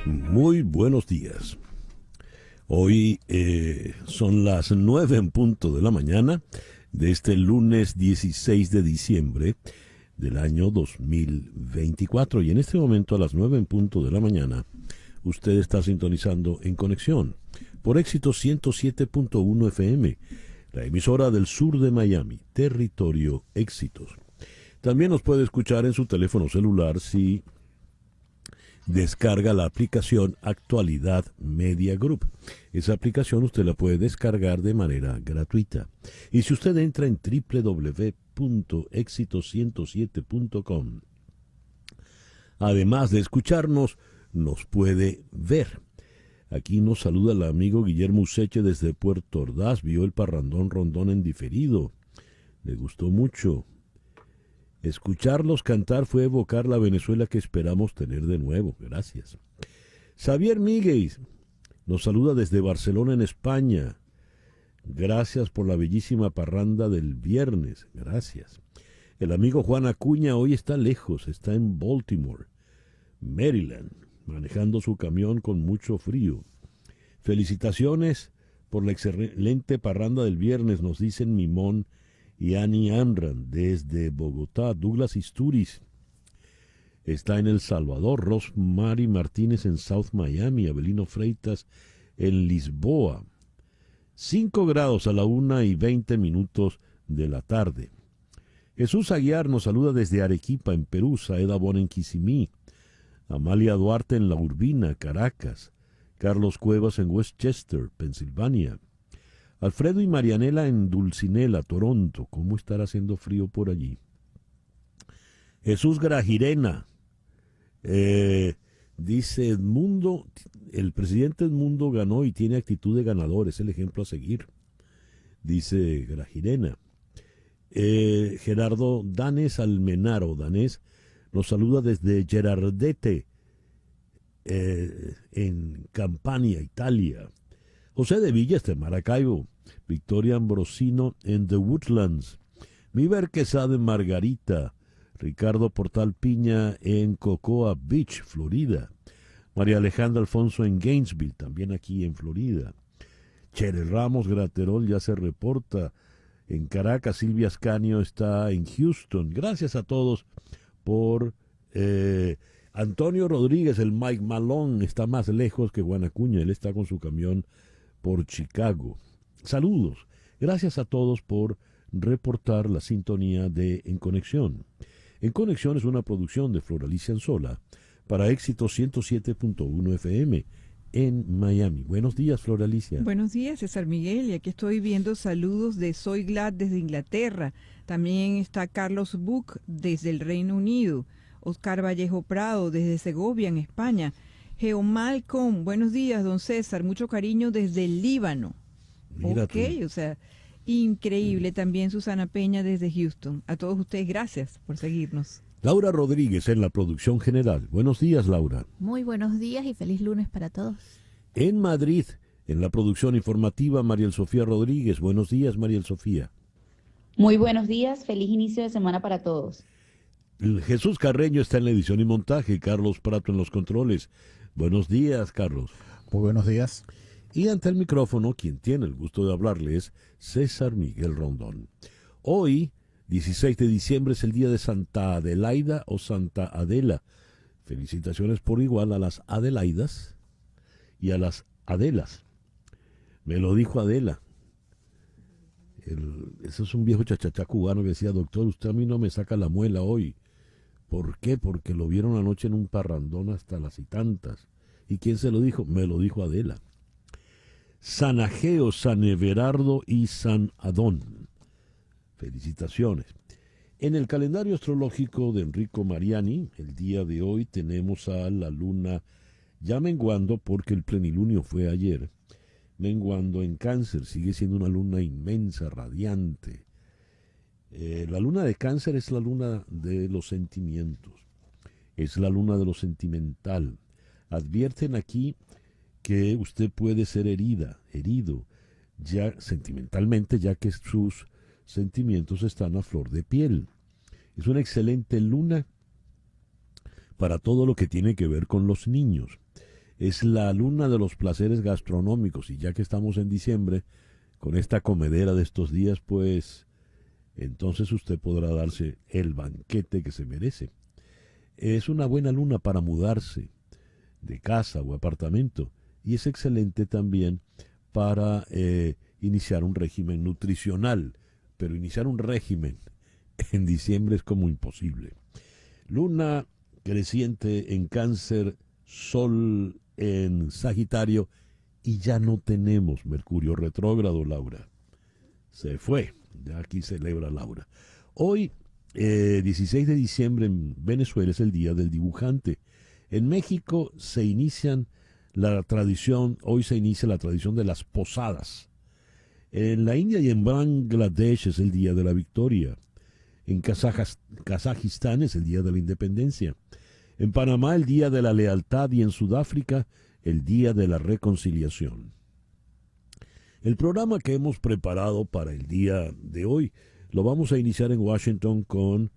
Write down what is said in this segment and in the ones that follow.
Muy buenos días. Hoy son las 9 en punto de la mañana de este lunes 16 de diciembre del año 2024. Y en este momento, a las 9 en punto de la mañana, usted está sintonizando En Conexión por Éxito 107.1 FM, la emisora del sur de Miami, territorio Éxitos. También nos puede escuchar en su teléfono celular si descarga la aplicación Actualidad Media Group. Esa aplicación usted la puede descargar de manera gratuita. Y si usted entra en www.exito107.com, además de escucharnos, nos puede ver. Aquí nos saluda el amigo Guillermo Useche desde Puerto Ordaz. Vio el parrandón rondón en diferido. Le gustó mucho. Escucharlos cantar fue evocar la Venezuela que esperamos tener de nuevo. Gracias. Xavier Miguel nos saluda desde Barcelona, en España. Gracias por la bellísima parranda del viernes. Gracias. El amigo Juan Acuña hoy está lejos, está en Baltimore, Maryland, manejando su camión con mucho frío. Felicitaciones por la excelente parranda del viernes, nos dicen Mimón y Annie Amran desde Bogotá. Douglas Isturiz está en El Salvador. Rosemary Martínez en South Miami. Abelino Freitas en Lisboa. 5 grados a la 1:20 de la tarde. Jesús Aguiar nos saluda desde Arequipa, en Perú. Saeda Bon en Kissimmee. Amalia Duarte en La Urbina, Caracas. Carlos Cuevas en Westchester, Pensilvania. Alfredo y Marianela en Dulcinela, Toronto. ¿Cómo estará haciendo frío por allí? Jesús Grajirena. Dice Edmundo, el presidente Edmundo ganó y tiene actitud de ganador. Es el ejemplo a seguir. Dice Grajirena. Gerardo Danés Almenaro, Danés, nos saluda desde Gerardete, en Campania, Italia. José de Villas de Maracaibo. Victoria Ambrosino en The Woodlands. Miber Quesada en Margarita. Ricardo Portal Piña en Cocoa Beach, Florida. María Alejandra Alfonso en Gainesville, también aquí en Florida. Chere Ramos Graterol ya se reporta en Caracas. Silvia Ascanio está en Houston. Gracias a todos por... Antonio Rodríguez, el Mike Malone, está más lejos que Guanacuña. Él está con su camión por Chicago. Saludos. Gracias a todos por reportar la sintonía de En Conexión. En Conexión es una producción de Floralicia Anzola para Éxito 107.1 FM en Miami. Buenos días, Floralicia. Buenos días, César Miguel. Y aquí estoy viendo saludos de Soy Glad desde Inglaterra. También está Carlos Buch desde el Reino Unido. Oscar Vallejo Prado desde Segovia, en España. Geo Malcolm, buenos días, don César. Mucho cariño desde el Líbano. Mira tú. O sea, increíble. También Susana Peña desde Houston. A todos ustedes, gracias por seguirnos. Laura Rodríguez en la producción general. Buenos días, Laura. Muy buenos días y feliz lunes para todos. En Madrid, en la producción informativa, Mariel Sofía Rodríguez. Buenos días, Mariel Sofía. Muy buenos días, feliz inicio de semana para todos. Jesús Carreño está en la edición y montaje. Carlos Prato en los controles. Buenos días, Carlos. Muy buenos días. Y ante el micrófono, quien tiene el gusto de hablarles, César Miguel Rondón. Hoy, 16 de diciembre, es el día de Santa Adelaida o Santa Adela. Felicitaciones por igual a las Adelaidas y a las Adelas. Me lo dijo Adela. Eso es un viejo chachachá cubano que decía: doctor, usted a mí no me saca la muela hoy. ¿Por qué? Porque lo vieron anoche en un parrandón hasta las y tantas. ¿Y quién se lo dijo? Me lo dijo Adela. San Ageo, San Everardo y San Adón. Felicitaciones. En el calendario astrológico de Enrico Mariani, el día de hoy tenemos a la luna ya menguando, porque el plenilunio fue ayer, menguando en Cáncer. Sigue siendo una luna inmensa, radiante. La luna de Cáncer es la luna de los sentimientos, es la luna de lo sentimental. Advierten aquí que usted puede ser herido, ya sentimentalmente, ya que sus sentimientos están a flor de piel. Es una excelente luna para todo lo que tiene que ver con los niños. Es la luna de los placeres gastronómicos y ya que estamos en diciembre, con esta comedera de estos días, pues entonces usted podrá darse el banquete que se merece. Es una buena luna para mudarse de casa o apartamento y es excelente también para iniciar un régimen nutricional, pero iniciar un régimen en diciembre es como imposible. Luna creciente en Cáncer, Sol en Sagitario y ya no tenemos Mercurio retrógrado, Laura. Se fue, ya aquí celebra Laura. Hoy, 16 de diciembre en Venezuela es el Día del Dibujante. En México hoy se inicia la tradición de las posadas. En la India y en Bangladesh es el Día de la Victoria. En Kazajistán es el Día de la Independencia. En Panamá el Día de la Lealtad y en Sudáfrica el Día de la Reconciliación. El programa que hemos preparado para el día de hoy lo vamos a iniciar en Washington con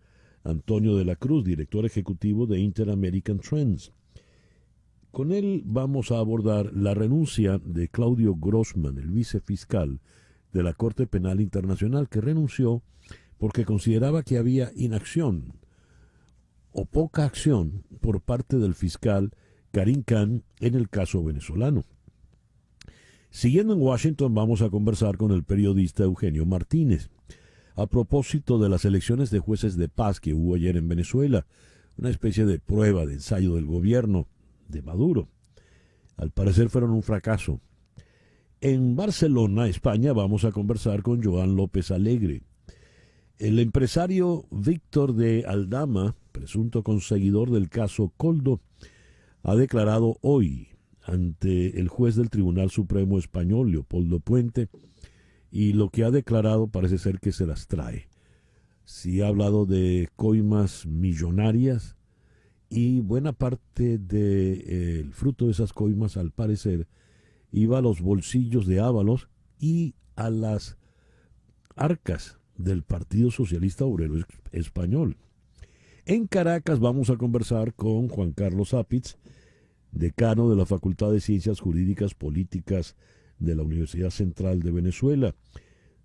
Antonio de la Cruz, director ejecutivo de Inter-American Trends. Con él vamos a abordar la renuncia de Claudio Grossman, el vicefiscal de la Corte Penal Internacional, que renunció porque consideraba que había inacción o poca acción por parte del fiscal Karim Khan en el caso venezolano. Siguiendo en Washington vamos a conversar con el periodista Eugenio Martínez a propósito de las elecciones de jueces de paz que hubo ayer en Venezuela, una especie de prueba de ensayo del gobierno de Maduro. Al parecer fueron un fracaso. En Barcelona, España, vamos a conversar con Joan López Alegre. El empresario Víctor de Aldama, presunto conseguidor del caso Coldo, ha declarado hoy ante el juez del Tribunal Supremo Español, Leopoldo Puente, y lo que ha declarado parece ser que se las trae. Sí ha hablado de coimas millonarias y buena parte del fruto de esas coimas, al parecer, iba a los bolsillos de Ábalos y a las arcas del Partido Socialista Obrero Español. En Caracas vamos a conversar con Juan Carlos Apitz, decano de la Facultad de Ciencias Jurídicas Políticas de la Universidad Central de Venezuela.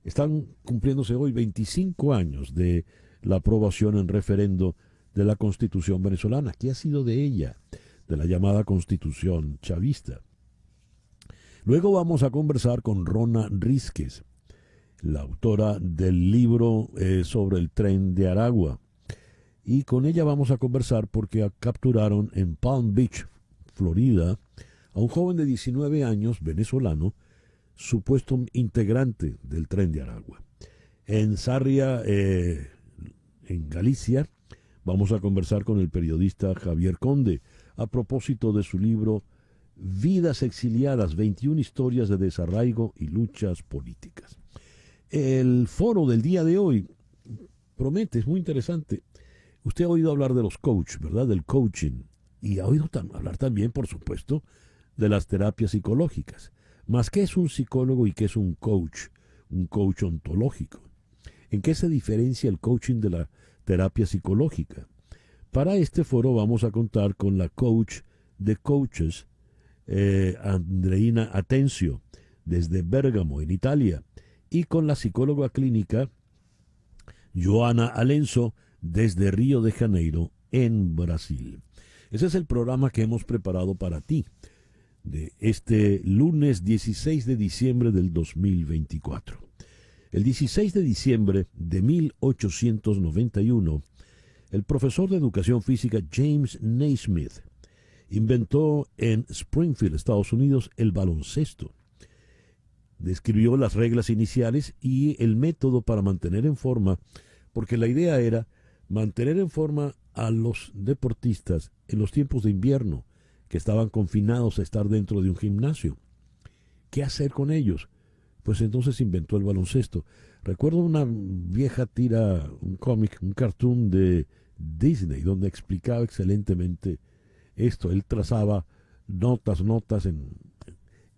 Están cumpliéndose hoy 25 años de la aprobación en referendo de la Constitución venezolana. ¿Qué ha sido de ella? De la llamada Constitución chavista. Luego vamos a conversar con Rona Rísquez, la autora del libro sobre el Tren de Aragua. Y con ella vamos a conversar porque capturaron en Palm Beach, Florida, a un joven de 19 años, venezolano, supuesto integrante del Tren de Aragua. En Sarria, en Galicia, vamos a conversar con el periodista Javier Conde a propósito de su libro Vidas exiliadas, 21 historias de desarraigo y luchas políticas. El foro del día de hoy promete, es muy interesante. Usted ha oído hablar de los coaches, ¿verdad? Del coaching. Y ha oído hablar también, por supuesto, de las terapias psicológicas. Más, ¿qué es un psicólogo y qué es un coach ontológico? ¿En qué se diferencia el coaching de la terapia psicológica? Para este foro vamos a contar con la coach de coaches, Andreina Atencio, desde Bérgamo, en Italia, y con la psicóloga clínica Joana Alenzo, desde Río de Janeiro, en Brasil. Ese es el programa que hemos preparado para ti de este lunes 16 de diciembre del 2024. El 16 de diciembre de 1891, el profesor de educación física James Naismith inventó en Springfield, Estados Unidos, el baloncesto. Describió las reglas iniciales y el método para mantener en forma, porque la idea era mantener en forma a los deportistas en los tiempos de invierno, que estaban confinados a estar dentro de un gimnasio. ¿Qué hacer con ellos? Pues entonces inventó el baloncesto. Recuerdo una vieja tira, un cómic, un cartoon de Disney, donde explicaba excelentemente esto. Él trazaba notas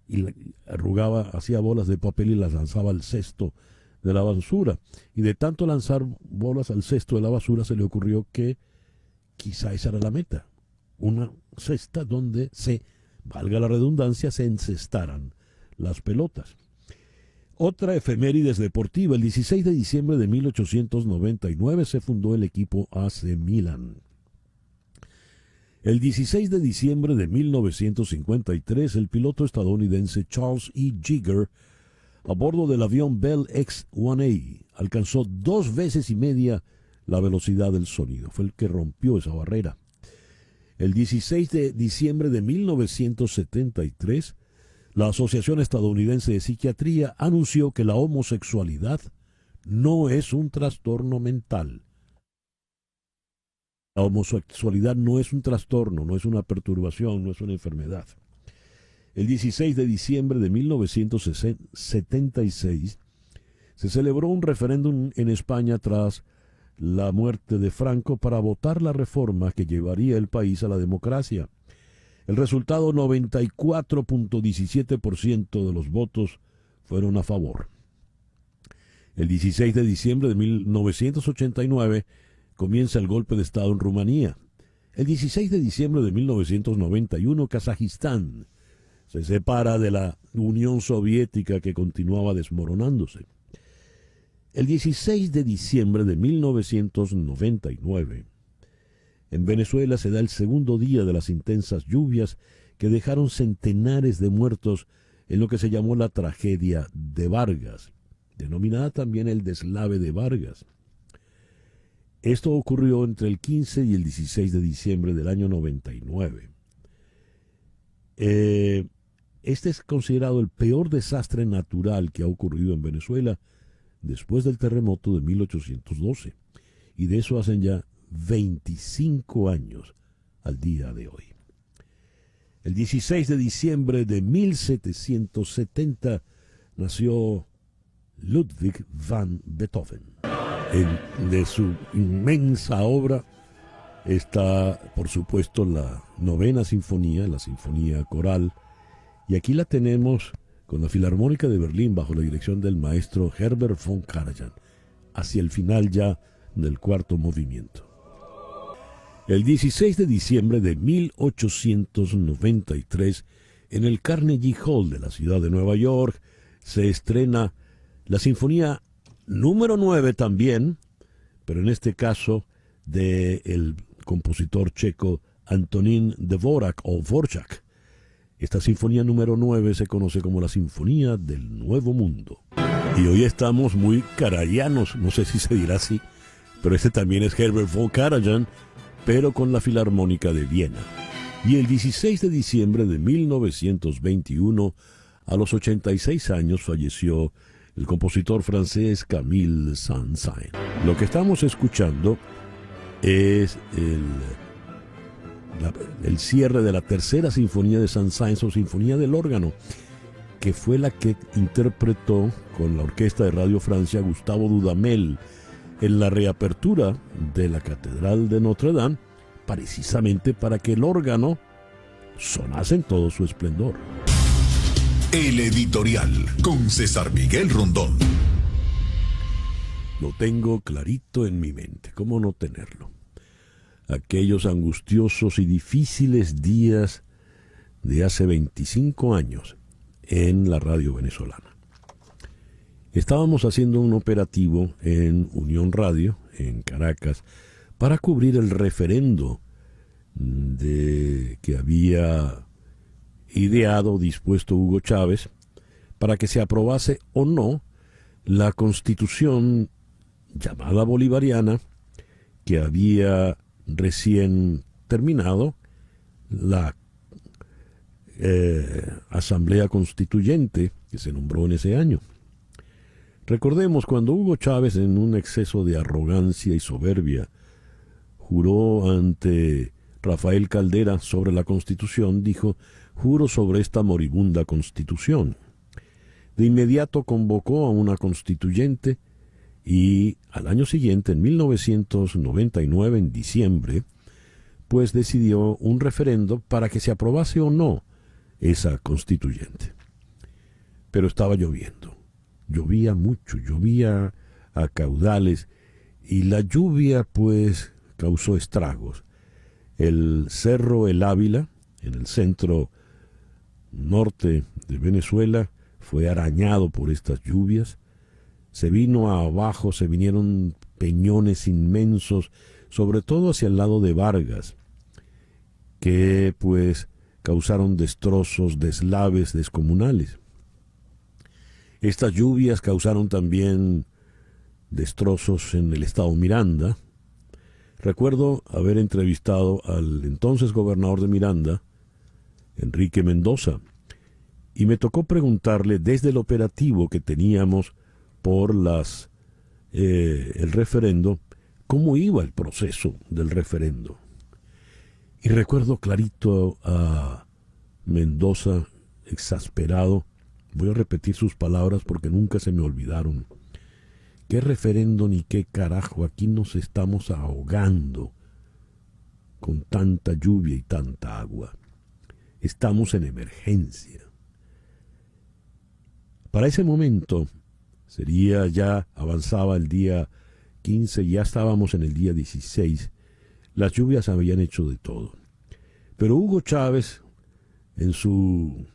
y arrugaba, hacía bolas de papel y las lanzaba al cesto de la basura. Y de tanto lanzar bolas al cesto de la basura se le ocurrió que quizá esa era la meta. Una cesta donde se valga la redundancia, se encestaran las pelotas. Otra efemérides deportiva: el 16 de diciembre de 1899 se fundó el equipo AC Milan. El 16 de diciembre de 1953, el piloto estadounidense Charles E. Yeager, a bordo del avión Bell X-1A, alcanzó 2 veces y media la velocidad del sonido. Fue el que rompió esa barrera. El 16 de diciembre de 1973, la Asociación Estadounidense de Psiquiatría anunció que la homosexualidad no es un trastorno mental. La homosexualidad no es un trastorno, no es una perturbación, no es una enfermedad. El 16 de diciembre de 1976 se celebró un referéndum en España tras la muerte de Franco para votar la reforma que llevaría el país a la democracia. El resultado: 94.17% de los votos fueron a favor. El 16 de diciembre de 1989 comienza el golpe de Estado en Rumanía. El 16 de diciembre de 1991, Kazajistán se separa de la Unión Soviética que continuaba desmoronándose. El 16 de diciembre de 1999, en Venezuela se da el segundo día de las intensas lluvias que dejaron centenares de muertos en lo que se llamó la tragedia de Vargas, denominada también el deslave de Vargas. Esto ocurrió entre el 15 y el 16 de diciembre del año 99. Este es considerado el peor desastre natural que ha ocurrido en Venezuela después del terremoto de 1812. Y de eso hacen ya 25 años al día de hoy. El 16 de diciembre de 1770 nació Ludwig van Beethoven. De su inmensa obra está, por supuesto, la novena sinfonía, la sinfonía coral, y aquí la tenemos con la Filarmónica de Berlín bajo la dirección del maestro Herbert von Karajan, hacia el final ya del cuarto movimiento. El 16 de diciembre de 1893, en el Carnegie Hall de la ciudad de Nueva York, se estrena la sinfonía número 9 también, pero en este caso del compositor checo Antonín Dvořák o Dvořák. Esta sinfonía número 9 se conoce como la Sinfonía del Nuevo Mundo. Y hoy estamos muy karajanos, no sé si se dirá así, pero este también es Herbert von Karajan, pero con la Filarmónica de Viena. Y el 16 de diciembre de 1921, a los 86 años, falleció el compositor francés Camille Saint-Saëns. Lo que estamos escuchando es el cierre de la tercera sinfonía de Saint-Saëns, o Sinfonía del Órgano, que fue la que interpretó con la Orquesta de Radio Francia Gustavo Dudamel en la reapertura de la Catedral de Notre Dame, precisamente para que el órgano sonase en todo su esplendor. El editorial con César Miguel Rondón. Lo tengo clarito en mi mente, ¿cómo no tenerlo? Aquellos angustiosos y difíciles días de hace 25 años en la radio venezolana. Estábamos haciendo un operativo en Unión Radio, en Caracas, para cubrir el referendo que había ideado, dispuesto Hugo Chávez, para que se aprobase o no la constitución llamada bolivariana que había recién terminado la Asamblea Constituyente que se nombró en ese año. Recordemos cuando Hugo Chávez, en un exceso de arrogancia y soberbia, juró ante Rafael Caldera sobre la Constitución, dijo: juro sobre esta moribunda Constitución. De inmediato convocó a una constituyente y al año siguiente, en 1999, en diciembre, pues decidió un referendo para que se aprobase o no esa constituyente. Pero estaba lloviendo, llovía mucho, llovía a caudales, y la lluvia pues causó estragos. El Cerro El Ávila, en el centro norte de Venezuela fue arañado por estas lluvias. Se vino abajo, se vinieron peñones inmensos, sobre todo hacia el lado de Vargas, que pues causaron destrozos, deslaves descomunales. Estas lluvias causaron también destrozos en el estado Miranda. Recuerdo haber entrevistado al entonces gobernador de Miranda, Enrique Mendoza, y me tocó preguntarle desde el operativo que teníamos por el referendo, cómo iba el proceso del referendo. Y recuerdo clarito a Mendoza, exasperado. Voy a repetir sus palabras porque nunca se me olvidaron. ¿Qué referendo ni qué carajo? Aquí nos estamos ahogando con tanta lluvia y tanta agua. Estamos en emergencia. Para ese momento, ya avanzaba el día 15, ya estábamos en el día 16, las lluvias habían hecho de todo. Pero Hugo Chávez, en su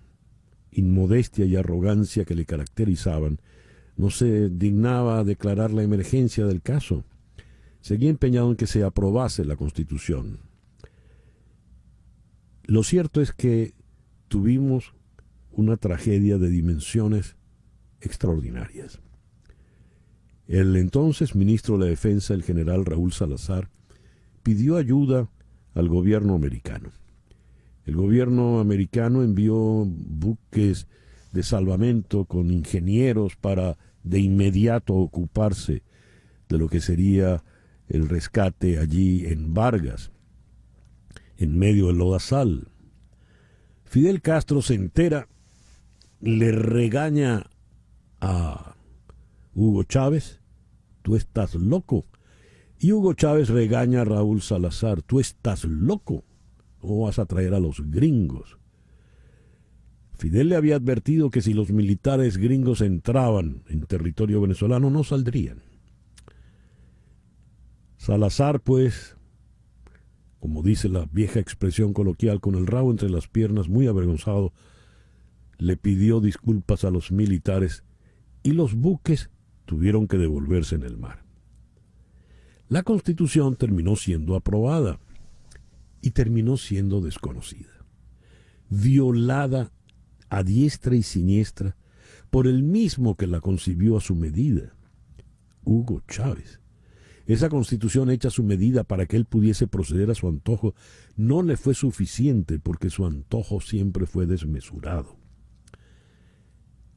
inmodestia y arrogancia que le caracterizaban, no se dignaba declarar la emergencia del caso. Seguía empeñado en que se aprobase la Constitución. Lo cierto es que tuvimos una tragedia de dimensiones extraordinarias. El entonces ministro de la Defensa, el general Raúl Salazar, pidió ayuda al gobierno americano. El gobierno americano envió buques de salvamento con ingenieros para de inmediato ocuparse de lo que sería el rescate allí en Vargas, en medio del lodazal. Fidel Castro se entera, le regaña a Hugo Chávez: tú estás loco. Y Hugo Chávez regaña a Raúl Salazar: tú estás loco, ¿cómo vas a traer a los gringos? Fidel le había advertido que si los militares gringos entraban en territorio venezolano no saldrían. Salazar, pues, como dice la vieja expresión coloquial, con el rabo entre las piernas, muy avergonzado, le pidió disculpas a los militares y los buques tuvieron que devolverse en el mar. La Constitución terminó siendo aprobada y terminó siendo desconocida, violada a diestra y siniestra por el mismo que la concibió a su medida, Hugo Chávez. Esa Constitución hecha a su medida para que él pudiese proceder a su antojo no le fue suficiente, porque su antojo siempre fue desmesurado.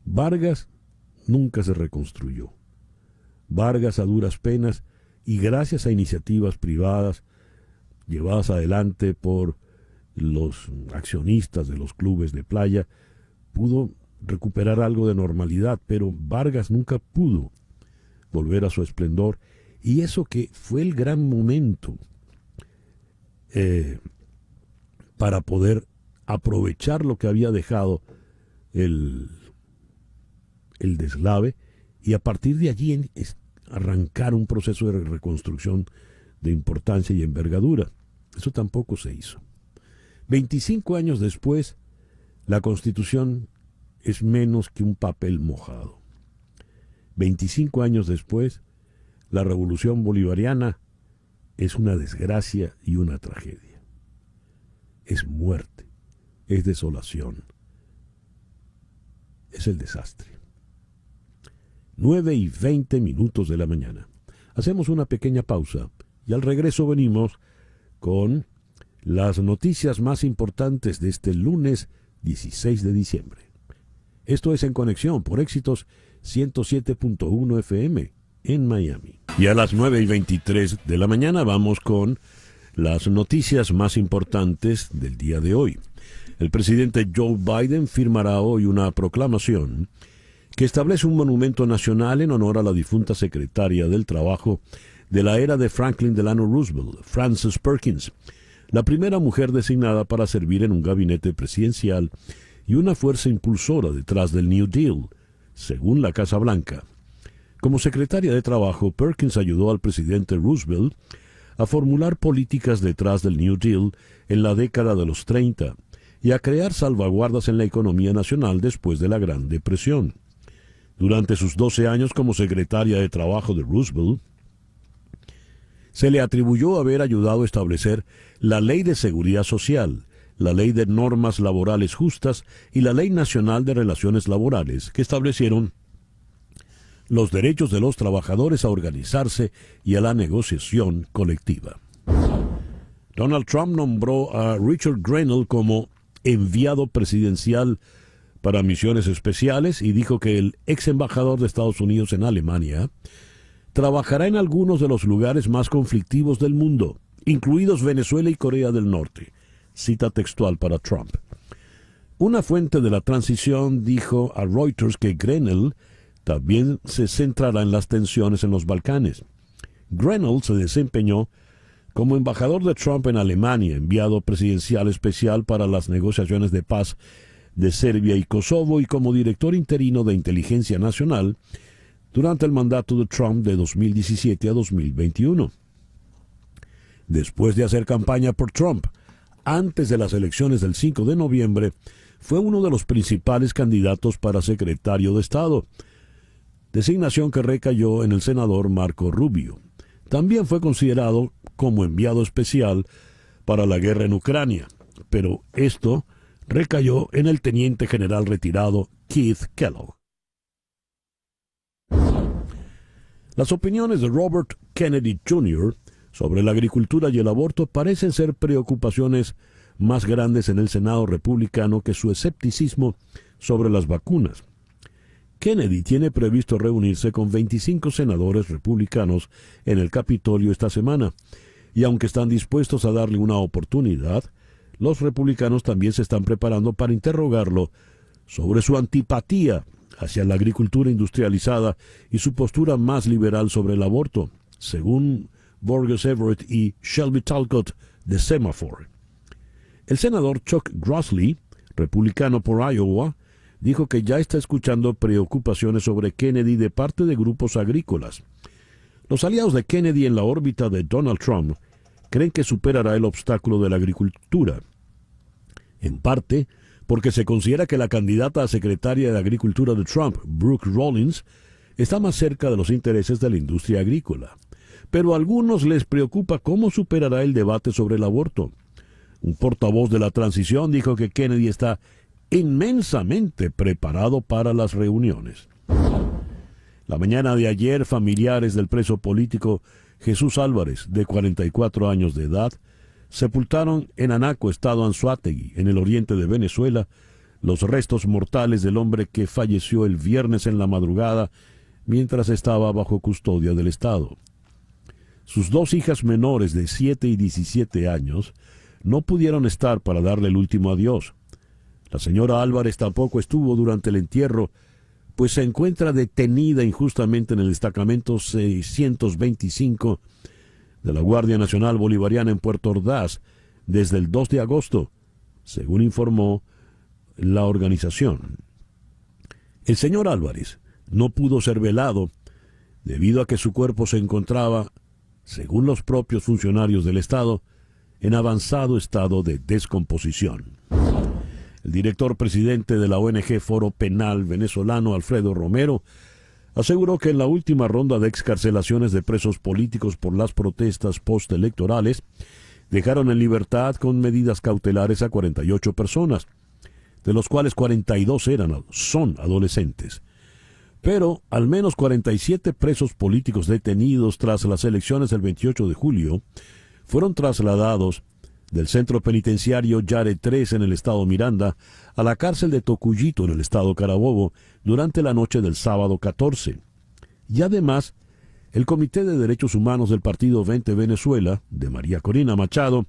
Vargas nunca se reconstruyó. Vargas, a duras penas y gracias a iniciativas privadas llevadas adelante por los accionistas de los clubes de playa, pudo recuperar algo de normalidad, pero Vargas nunca pudo volver a su esplendor, y eso que fue el gran momento para poder aprovechar lo que había dejado el deslave, y a partir de allí arrancar un proceso de reconstrucción de importancia y envergadura. Eso tampoco se hizo. 25 años después, la Constitución es menos que un papel mojado. 25 años después, la Revolución Bolivariana es una desgracia y una tragedia. Es muerte, es desolación, es el desastre. 9:20 de la mañana. Hacemos una pequeña pausa y al regreso venimos con las noticias más importantes de este lunes 16 de diciembre. Esto es En Conexión por Éxitos 107.1 FM en Miami. Y a las 9:23 de la mañana vamos con las noticias más importantes del día de hoy. El presidente Joe Biden firmará hoy una proclamación que establece un monumento nacional en honor a la difunta secretaria del Trabajo de la era de Franklin Delano Roosevelt, Frances Perkins, la primera mujer designada para servir en un gabinete presidencial y una fuerza impulsora detrás del New Deal, según la Casa Blanca. Como secretaria de Trabajo, Perkins ayudó al presidente Roosevelt a formular políticas detrás del New Deal en la década de los 30 y a crear salvaguardas en la economía nacional después de la Gran Depresión. Durante sus 12 años como secretaria de Trabajo de Roosevelt, se le atribuyó haber ayudado a establecer la Ley de Seguridad Social, la Ley de Normas Laborales Justas y la Ley Nacional de Relaciones Laborales, que establecieron los derechos de los trabajadores a organizarse y a la negociación colectiva. Donald Trump nombró a Richard Grenell como enviado presidencial para misiones especiales y dijo que el ex embajador de Estados Unidos en Alemania trabajará en algunos de los lugares más conflictivos del mundo, incluidos Venezuela y Corea del Norte. Cita textual para Trump. Una fuente de la transición dijo a Reuters que Grenell también se centrará en las tensiones en los Balcanes. Grenell se desempeñó como embajador de Trump en Alemania, enviado presidencial especial para las negociaciones de paz de Serbia y Kosovo y como director interino de Inteligencia Nacional durante el mandato de Trump de 2017 a 2021. Después de hacer campaña por Trump, antes de las elecciones del 5 de noviembre, fue uno de los principales candidatos para secretario de Estado, designación que recayó en el senador Marco Rubio. También fue considerado como enviado especial para la guerra en Ucrania, pero esto recayó en el teniente general retirado Keith Kellogg. Las opiniones de Robert Kennedy Jr. sobre la agricultura y el aborto parecen ser preocupaciones más grandes en el Senado republicano que su escepticismo sobre las vacunas. Kennedy tiene previsto reunirse con 25 senadores republicanos en el Capitolio esta semana, y aunque están dispuestos a darle una oportunidad, los republicanos también se están preparando para interrogarlo sobre su antipatía hacia la agricultura industrializada y su postura más liberal sobre el aborto, según Burgess Everett y Shelby Talcott de Semaphore. El senador Chuck Grassley, republicano por Iowa, dijo que ya está escuchando preocupaciones sobre Kennedy de parte de grupos agrícolas. Los aliados de Kennedy en la órbita de Donald Trump creen que superará el obstáculo de la agricultura, en parte porque se considera que la candidata a secretaria de Agricultura de Trump, Brooke Rollins, está más cerca de los intereses de la industria agrícola. Pero a algunos les preocupa cómo superará el debate sobre el aborto. Un portavoz de la transición dijo que Kennedy está inmensamente preparado para las reuniones. La mañana de ayer, familiares del preso político Jesús Álvarez, de 44 años de edad, sepultaron en Anaco, estado Anzoátegui, en el oriente de Venezuela, los restos mortales del hombre que falleció el viernes en la madrugada mientras estaba bajo custodia del Estado. Sus dos hijas menores de 7 y 17 años no pudieron estar para darle el último adiós. La señora Álvarez tampoco estuvo durante el entierro, pues se encuentra detenida injustamente en el destacamento 625 de la Guardia Nacional Bolivariana en Puerto Ordaz desde el 2 de agosto, según informó la organización. El señor Álvarez no pudo ser velado debido a que su cuerpo se encontraba, según los propios funcionarios del Estado, en avanzado estado de descomposición. El director presidente de la ONG Foro Penal venezolano, Alfredo Romero, aseguró que en la última ronda de excarcelaciones de presos políticos por las protestas postelectorales, dejaron en libertad con medidas cautelares a 48 personas, de los cuales 42 son adolescentes. Pero al menos 47 presos políticos detenidos tras las elecciones del 28 de julio fueron trasladados del centro penitenciario Yare 3 en el estado Miranda a la cárcel de Tocuyito en el estado Carabobo durante la noche del sábado 14. Y además, el Comité de Derechos Humanos del Partido 20 Venezuela, de María Corina Machado,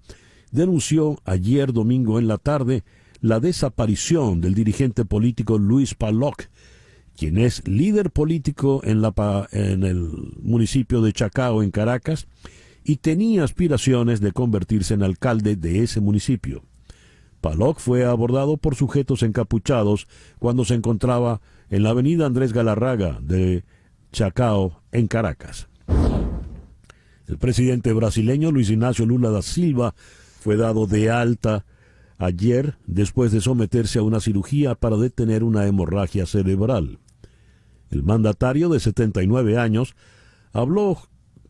denunció ayer domingo en la tarde la desaparición del dirigente político Luis Paloc, quien es líder político en el municipio de Chacao, en Caracas, y tenía aspiraciones de convertirse en alcalde de ese municipio. Paloc fue abordado por sujetos encapuchados cuando se encontraba en la avenida Andrés Galarraga de Chacao, en Caracas. El presidente brasileño Luis Ignacio Lula da Silva fue dado de alta ayer después de someterse a una cirugía para detener una hemorragia cerebral. El mandatario de 79 años habló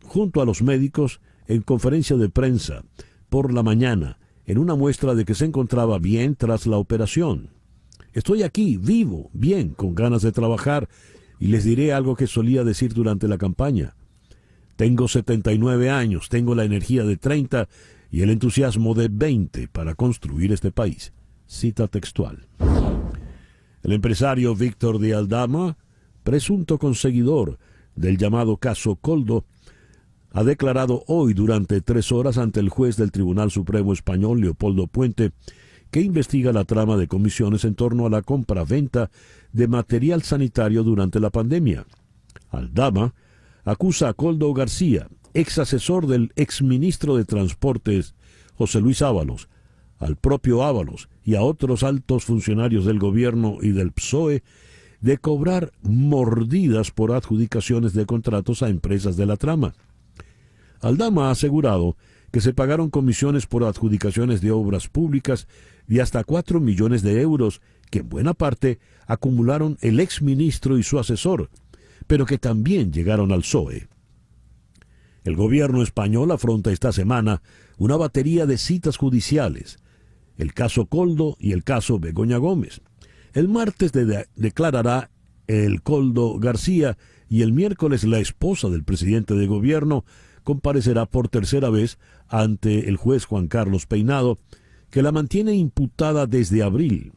junto a los médicos en conferencia de prensa por la mañana en una muestra de que se encontraba bien tras la operación. Estoy aquí, vivo, bien, con ganas de trabajar, y les diré algo que solía decir durante la campaña. Tengo 79 años, tengo la energía de 30 y el entusiasmo de 20 para construir este país. Cita textual. El empresario Víctor de Aldama, presunto conseguidor del llamado caso Koldo, ha declarado hoy durante 3 horas ante el juez del Tribunal Supremo Español, Leopoldo Puente, que investiga la trama de comisiones en torno a la compra-venta de material sanitario durante la pandemia. Aldama acusa a Koldo García, ex asesor del exministro de Transportes José Luis Ábalos, al propio Ábalos y a otros altos funcionarios del gobierno y del PSOE de cobrar mordidas por adjudicaciones de contratos a empresas de la trama. Aldama ha asegurado que se pagaron comisiones por adjudicaciones de obras públicas de hasta 4 millones de euros, que en buena parte acumularon el exministro y su asesor, pero que también llegaron al PSOE. El gobierno español afronta esta semana una batería de citas judiciales, el caso Koldo y el caso Begoña Gómez. El martes declarará el Koldo García y el miércoles la esposa del presidente de gobierno comparecerá por tercera vez ante el juez Juan Carlos Peinado, que la mantiene imputada desde abril.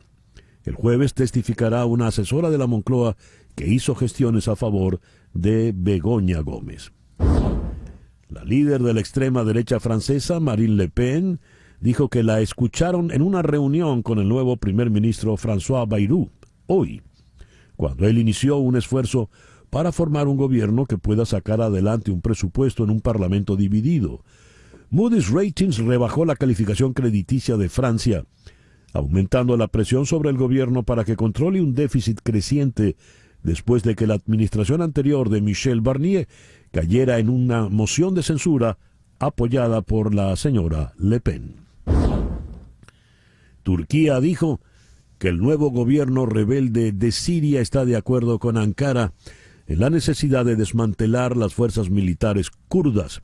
El jueves testificará una asesora de la Moncloa que hizo gestiones a favor de Begoña Gómez. La líder de la extrema derecha francesa, Marine Le Pen, dijo que la escucharon en una reunión con el nuevo primer ministro François Bayrou hoy, cuando él inició un esfuerzo para formar un gobierno que pueda sacar adelante un presupuesto en un parlamento dividido. Moody's Ratings rebajó la calificación crediticia de Francia, aumentando la presión sobre el gobierno para que controle un déficit creciente después de que la administración anterior de Michel Barnier cayera en una moción de censura apoyada por la señora Le Pen. Turquía dijo que el nuevo gobierno rebelde de Siria está de acuerdo con Ankara en la necesidad de desmantelar las fuerzas militares kurdas,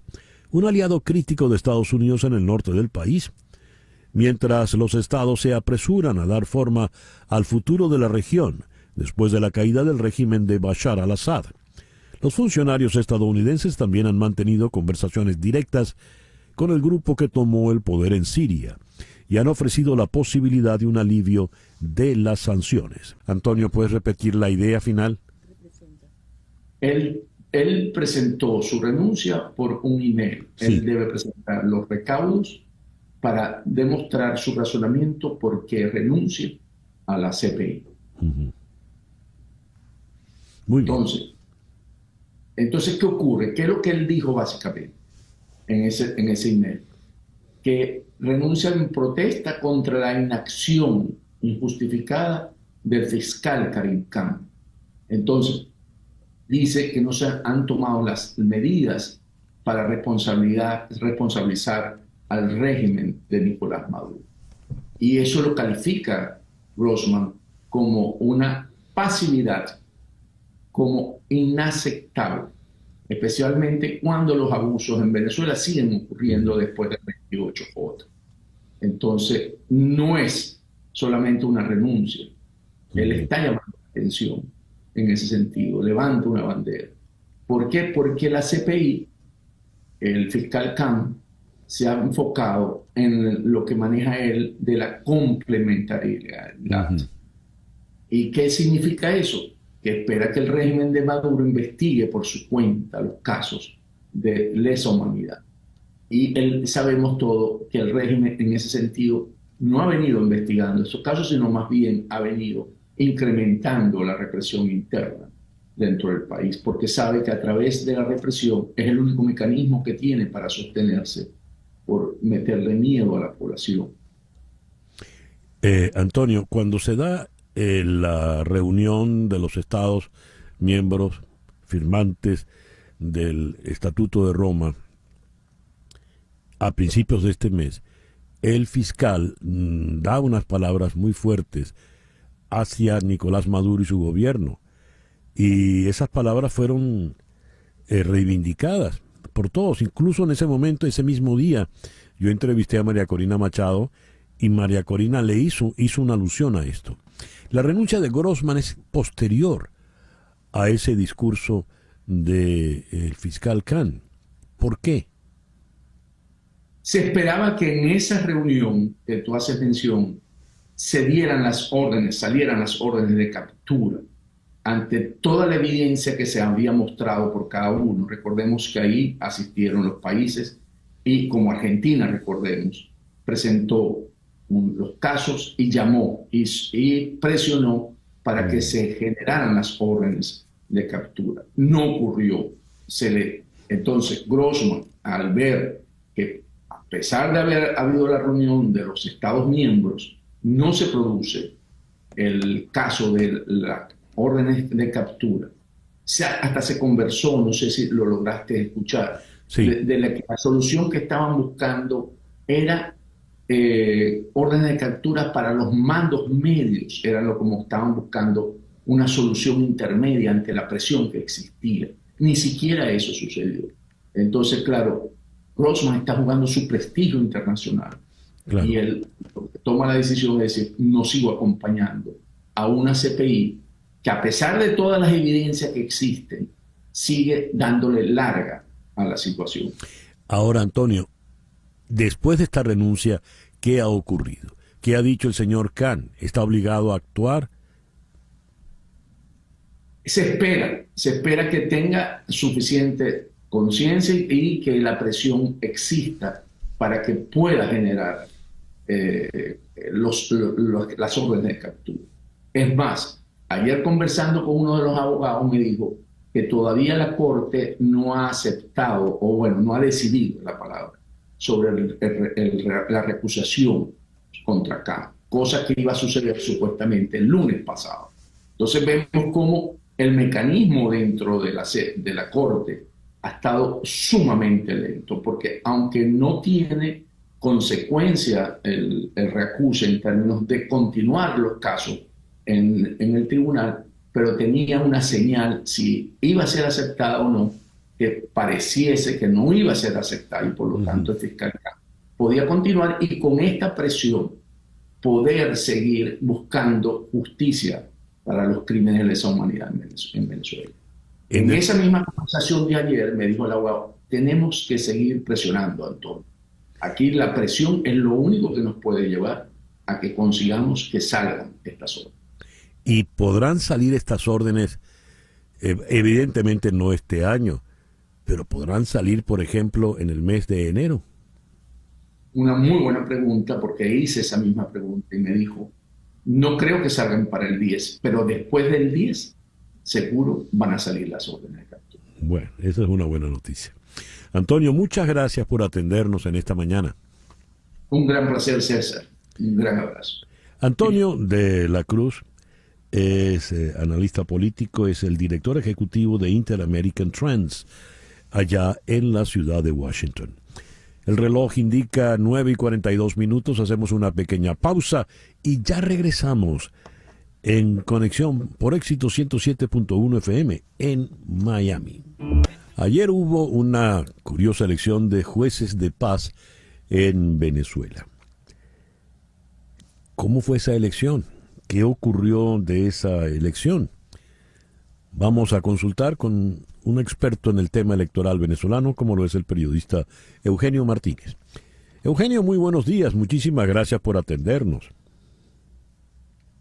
un aliado crítico de Estados Unidos en el norte del país, mientras los estados se apresuran a dar forma al futuro de la región después de la caída del régimen de Bashar al-Assad. Los funcionarios estadounidenses también han mantenido conversaciones directas con el grupo que tomó el poder en Siria y han ofrecido la posibilidad de un alivio de las sanciones. Antonio, ¿puedes repetir la idea final? Él presentó su renuncia por un email. Sí. Él debe presentar los recaudos para demostrar su razonamiento por qué renuncia a la CPI. Uh-huh. Muy bien. Entonces, ¿qué ocurre? ¿Qué es lo que él dijo básicamente en ese email? Que renuncia en protesta contra la inacción injustificada del fiscal Karim Khan. Entonces, dice que no se han tomado las medidas para responsabilizar al régimen de Nicolás Maduro. Y eso lo califica Grossman como una pasividad, como inaceptable, especialmente cuando los abusos en Venezuela siguen ocurriendo después del 28J. Entonces, no es solamente una renuncia. Él está llamando la atención en ese sentido, levanta una bandera. ¿Por qué? Porque la CPI, el fiscal Khan, se ha enfocado en lo que maneja él de la complementariedad. Uh-huh. ¿Y qué significa eso? Que espera que el régimen de Maduro investigue por su cuenta los casos de lesa humanidad. Y sabemos todo que el régimen en ese sentido no ha venido investigando esos casos, sino más bien ha venido incrementando la represión interna dentro del país, porque sabe que a través de la represión es el único mecanismo que tiene para sostenerse, por meterle miedo a la población. Antonio, cuando se da la reunión de los estados miembros firmantes del Estatuto de Roma a principios de este mes, el fiscal da unas palabras muy fuertes hacia Nicolás Maduro y su gobierno. Y esas palabras fueron reivindicadas por todos. Incluso en ese momento, ese mismo día, yo entrevisté a María Corina Machado y María Corina le hizo una alusión a esto. La renuncia de Grossman es posterior a ese discurso del fiscal Khan. ¿Por qué? Se esperaba que en esa reunión que tú haces mención se dieran las órdenes, salieran las órdenes de captura ante toda la evidencia que se había mostrado por cada uno. Recordemos que ahí asistieron los países y como Argentina, recordemos, presentó los casos y llamó y presionó para que se generaran las órdenes de captura. No ocurrió. Entonces, Grossman, al ver que a pesar de haber habido la reunión de los Estados miembros, no se produce el caso de las órdenes de captura. Hasta se conversó, no sé si lo lograste escuchar, sí, de la solución que estaban buscando era órdenes de captura para los mandos medios, era lo como estaban buscando una solución intermedia ante la presión que existía. Ni siquiera eso sucedió. Entonces, claro, Grossman está jugando su prestigio internacional. Claro. Y él toma la decisión de decir, no sigo acompañando a una CPI que a pesar de todas las evidencias que existen, sigue dándole larga a la situación. Ahora, Antonio, después de esta renuncia, ¿qué ha ocurrido? ¿Qué ha dicho el señor Khan? ¿Está obligado a actuar? Se espera que tenga suficiente conciencia y que la presión exista para que pueda generar las órdenes de captura. Es más, ayer conversando con uno de los abogados me dijo que todavía la Corte no ha aceptado, o bueno, no ha decidido la palabra, sobre la recusación contra Khan, cosa que iba a suceder supuestamente el lunes pasado. Entonces vemos cómo el mecanismo dentro de la Corte ha estado sumamente lento, porque aunque no tiene consecuencia el recurso en términos de continuar los casos en el tribunal, pero tenía una señal si iba a ser aceptada o no, que pareciese que no iba a ser aceptada y por lo tanto el fiscal podía continuar y con esta presión poder seguir buscando justicia para los crímenes de lesa humanidad en Venezuela. En esa misma conversación de ayer me dijo el abogado, tenemos que seguir presionando, Antonio. Aquí la presión es lo único que nos puede llevar a que consigamos que salgan estas órdenes. ¿Y podrán salir estas órdenes? Evidentemente no este año, pero podrán salir, por ejemplo, en el mes de enero. Una muy buena pregunta, porque hice esa misma pregunta y me dijo, no creo que salgan para el 10, pero después del 10 seguro van a salir las órdenes de captura. Bueno, esa es una buena noticia. Antonio, muchas gracias por atendernos en esta mañana. Un gran placer, César. Un gran abrazo. Antonio de la Cruz es analista político, es el director ejecutivo de Inter-American Trends, allá en la ciudad de Washington. El reloj indica 9:42, hacemos una pequeña pausa y ya regresamos en conexión por Éxito 107.1 FM en Miami. Ayer hubo una curiosa elección de jueces de paz en Venezuela. ¿Cómo fue esa elección? ¿Qué ocurrió de esa elección? Vamos a consultar con un experto en el tema electoral venezolano, como lo es el periodista Eugenio Martínez. Eugenio, muy buenos días. Muchísimas gracias por atendernos.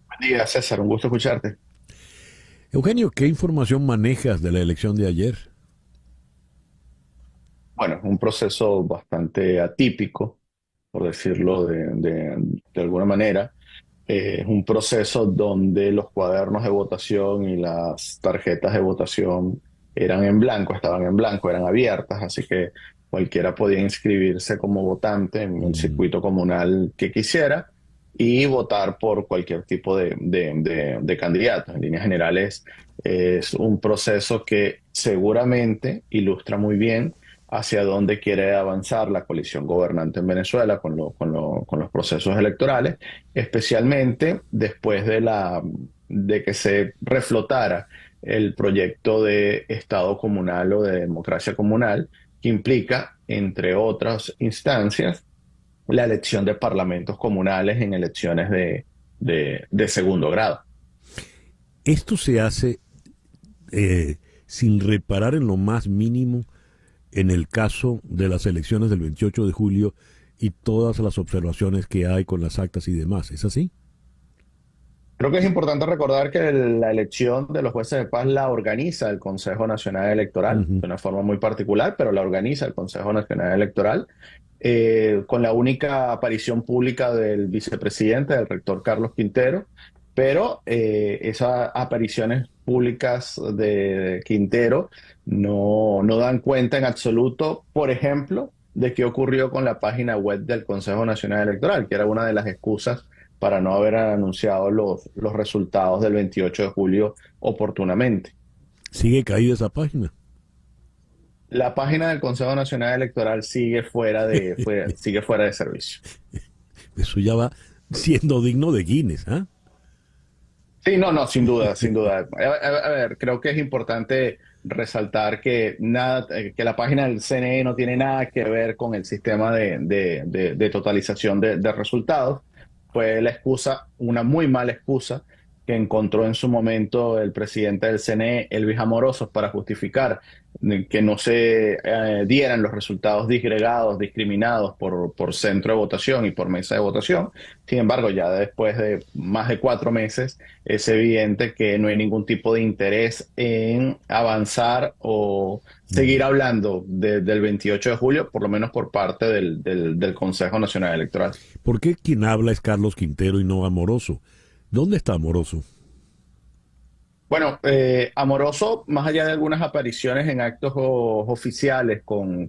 Buen día, César. Un gusto escucharte. Eugenio, ¿qué información manejas de la elección de ayer? Bueno, un proceso bastante atípico, por decirlo de alguna manera. Es un proceso donde los cuadernos de votación y las tarjetas de votación eran en blanco, estaban en blanco, eran abiertas, así que cualquiera podía inscribirse como votante en el circuito comunal que quisiera y votar por cualquier tipo de candidato. En líneas generales, es un proceso que seguramente ilustra muy bien hacia dónde quiere avanzar la coalición gobernante en Venezuela con los procesos electorales, especialmente después de que se reflotara el proyecto de Estado comunal o de democracia comunal, que implica, entre otras instancias, la elección de parlamentos comunales en elecciones de segundo grado. Esto se hace sin reparar en lo más mínimo en el caso de las elecciones del 28 de julio y todas las observaciones que hay con las actas y demás. ¿Es así? Creo que es importante recordar que la elección de los jueces de paz la organiza el Consejo Nacional Electoral, de una forma muy particular, pero la organiza el Consejo Nacional Electoral, con la única aparición pública del vicepresidente, del rector Carlos Quintero, pero esas apariciones públicas de Quintero no dan cuenta en absoluto, por ejemplo, de qué ocurrió con la página web del Consejo Nacional Electoral, que era una de las excusas para no haber anunciado los resultados del 28 de julio oportunamente. ¿Sigue caída esa página? La página del Consejo Nacional Electoral sigue sigue fuera de servicio. Eso ya va siendo digno de Guinness, ¿ah? Sí, no, sin duda, sin duda. A ver, creo que es importante resaltar que que la página del CNE no tiene nada que ver con el sistema de totalización de resultados. Fue la excusa, una muy mala excusa, que encontró en su momento el presidente del CNE, Elvis Amorosos, para justificar que no se dieran los resultados disgregados, discriminados por centro de votación y por mesa de votación. Sin embargo, ya después de más de 4 meses, es evidente que no hay ningún tipo de interés en avanzar o seguir hablando del 28 de julio, por lo menos por parte del Consejo Nacional Electoral. ¿Por qué quien habla es Carlos Quintero y no Amoroso? ¿Dónde está Amoroso? Bueno, Amoroso, más allá de algunas apariciones en actos oficiales con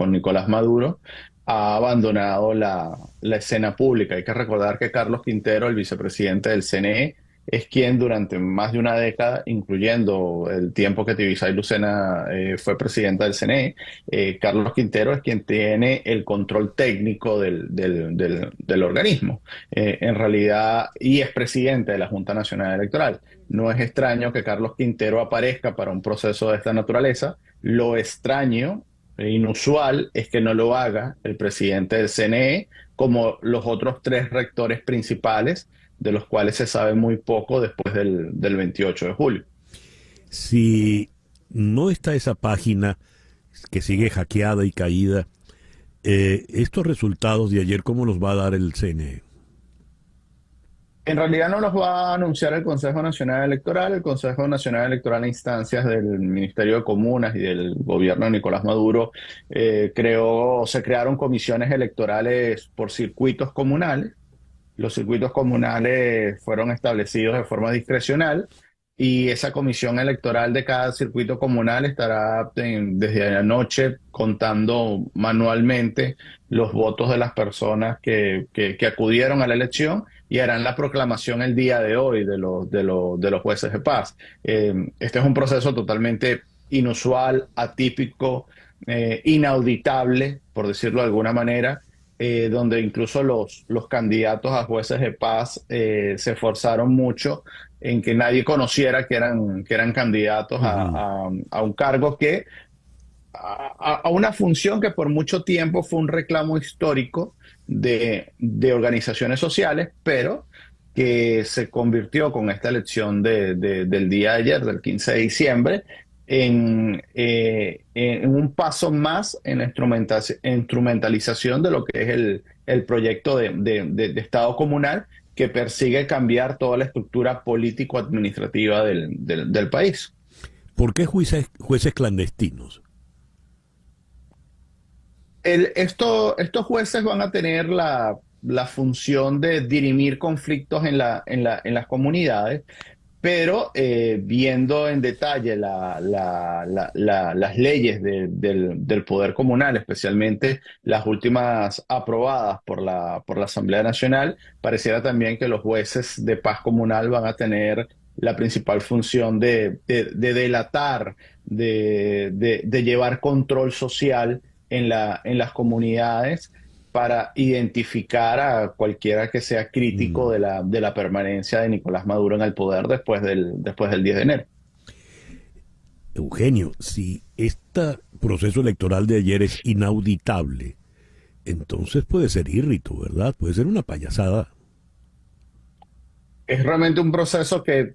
Nicolás Maduro, ha abandonado la escena pública. Hay que recordar que Carlos Quintero, el vicepresidente del CNE, es quien durante más de una década, incluyendo el tiempo que Tibisay Lucena fue presidenta del CNE, Carlos Quintero es quien tiene el control técnico del organismo, en realidad, y es presidente de la Junta Nacional Electoral. No es extraño que Carlos Quintero aparezca para un proceso de esta naturaleza. Lo extraño e inusual es que no lo haga el presidente del CNE, como los otros 3 rectores principales, de los cuales se sabe muy poco después del 28 de julio. Si no está esa página que sigue hackeada y caída, estos resultados de ayer, ¿cómo los va a dar el CNE? En realidad no los va a anunciar el Consejo Nacional Electoral. El Consejo Nacional Electoral, a instancias del Ministerio de Comunas y del gobierno de Nicolás Maduro, se crearon comisiones electorales por circuitos comunales. Los circuitos comunales fueron establecidos de forma discrecional y esa comisión electoral de cada circuito comunal estará desde anoche contando manualmente los votos de las personas que acudieron a la elección y harán la proclamación el día de hoy de los jueces de paz. Este es un proceso totalmente inusual, atípico, inauditable, por decirlo de alguna manera, donde incluso los candidatos a jueces de paz se esforzaron mucho en que nadie conociera que eran candidatos a un cargo a una función que por mucho tiempo fue un reclamo histórico de organizaciones sociales, pero que se convirtió con esta elección del día de ayer, del 15 de diciembre, en un paso más en la instrumentalización de lo que es el proyecto de Estado comunal, que persigue cambiar toda la estructura político-administrativa del país. ¿Por qué jueces clandestinos? Estos jueces van a tener la función de dirimir conflictos en las comunidades, pero viendo en detalle las leyes del poder comunal, especialmente las últimas aprobadas por la Asamblea Nacional, pareciera también que los jueces de paz comunal van a tener la principal función de delatar, de llevar control social en las comunidades para identificar a cualquiera que sea crítico de la permanencia de Nicolás Maduro en el poder después del 10 de enero. Eugenio, si este proceso electoral de ayer es inauditable, entonces puede ser írrito, ¿verdad? Puede ser una payasada. Es realmente un proceso que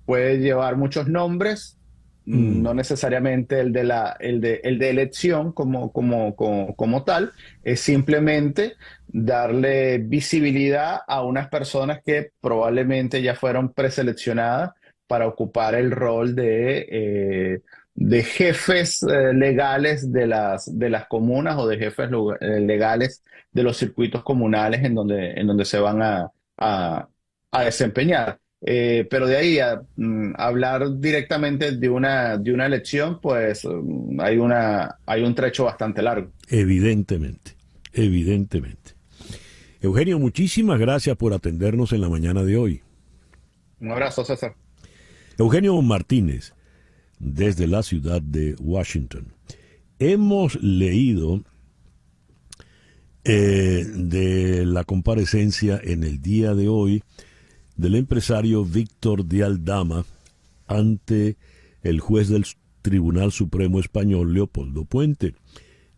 puede llevar muchos nombres, no necesariamente el de elección como tal, es simplemente darle visibilidad a unas personas que probablemente ya fueron preseleccionadas para ocupar el rol de jefes legales de las comunas o de jefes legales de los circuitos comunales en donde se van a desempeñar. Pero de ahí a hablar directamente de una elección, pues hay un trecho bastante largo. Evidentemente. Eugenio, muchísimas gracias por atendernos en la mañana de hoy. Un abrazo, César. Eugenio Martínez, desde la ciudad de Washington. Hemos leído de la comparecencia en el día de hoy del empresario Víctor de Aldama ante el juez del Tribunal Supremo Español, Leopoldo Puente,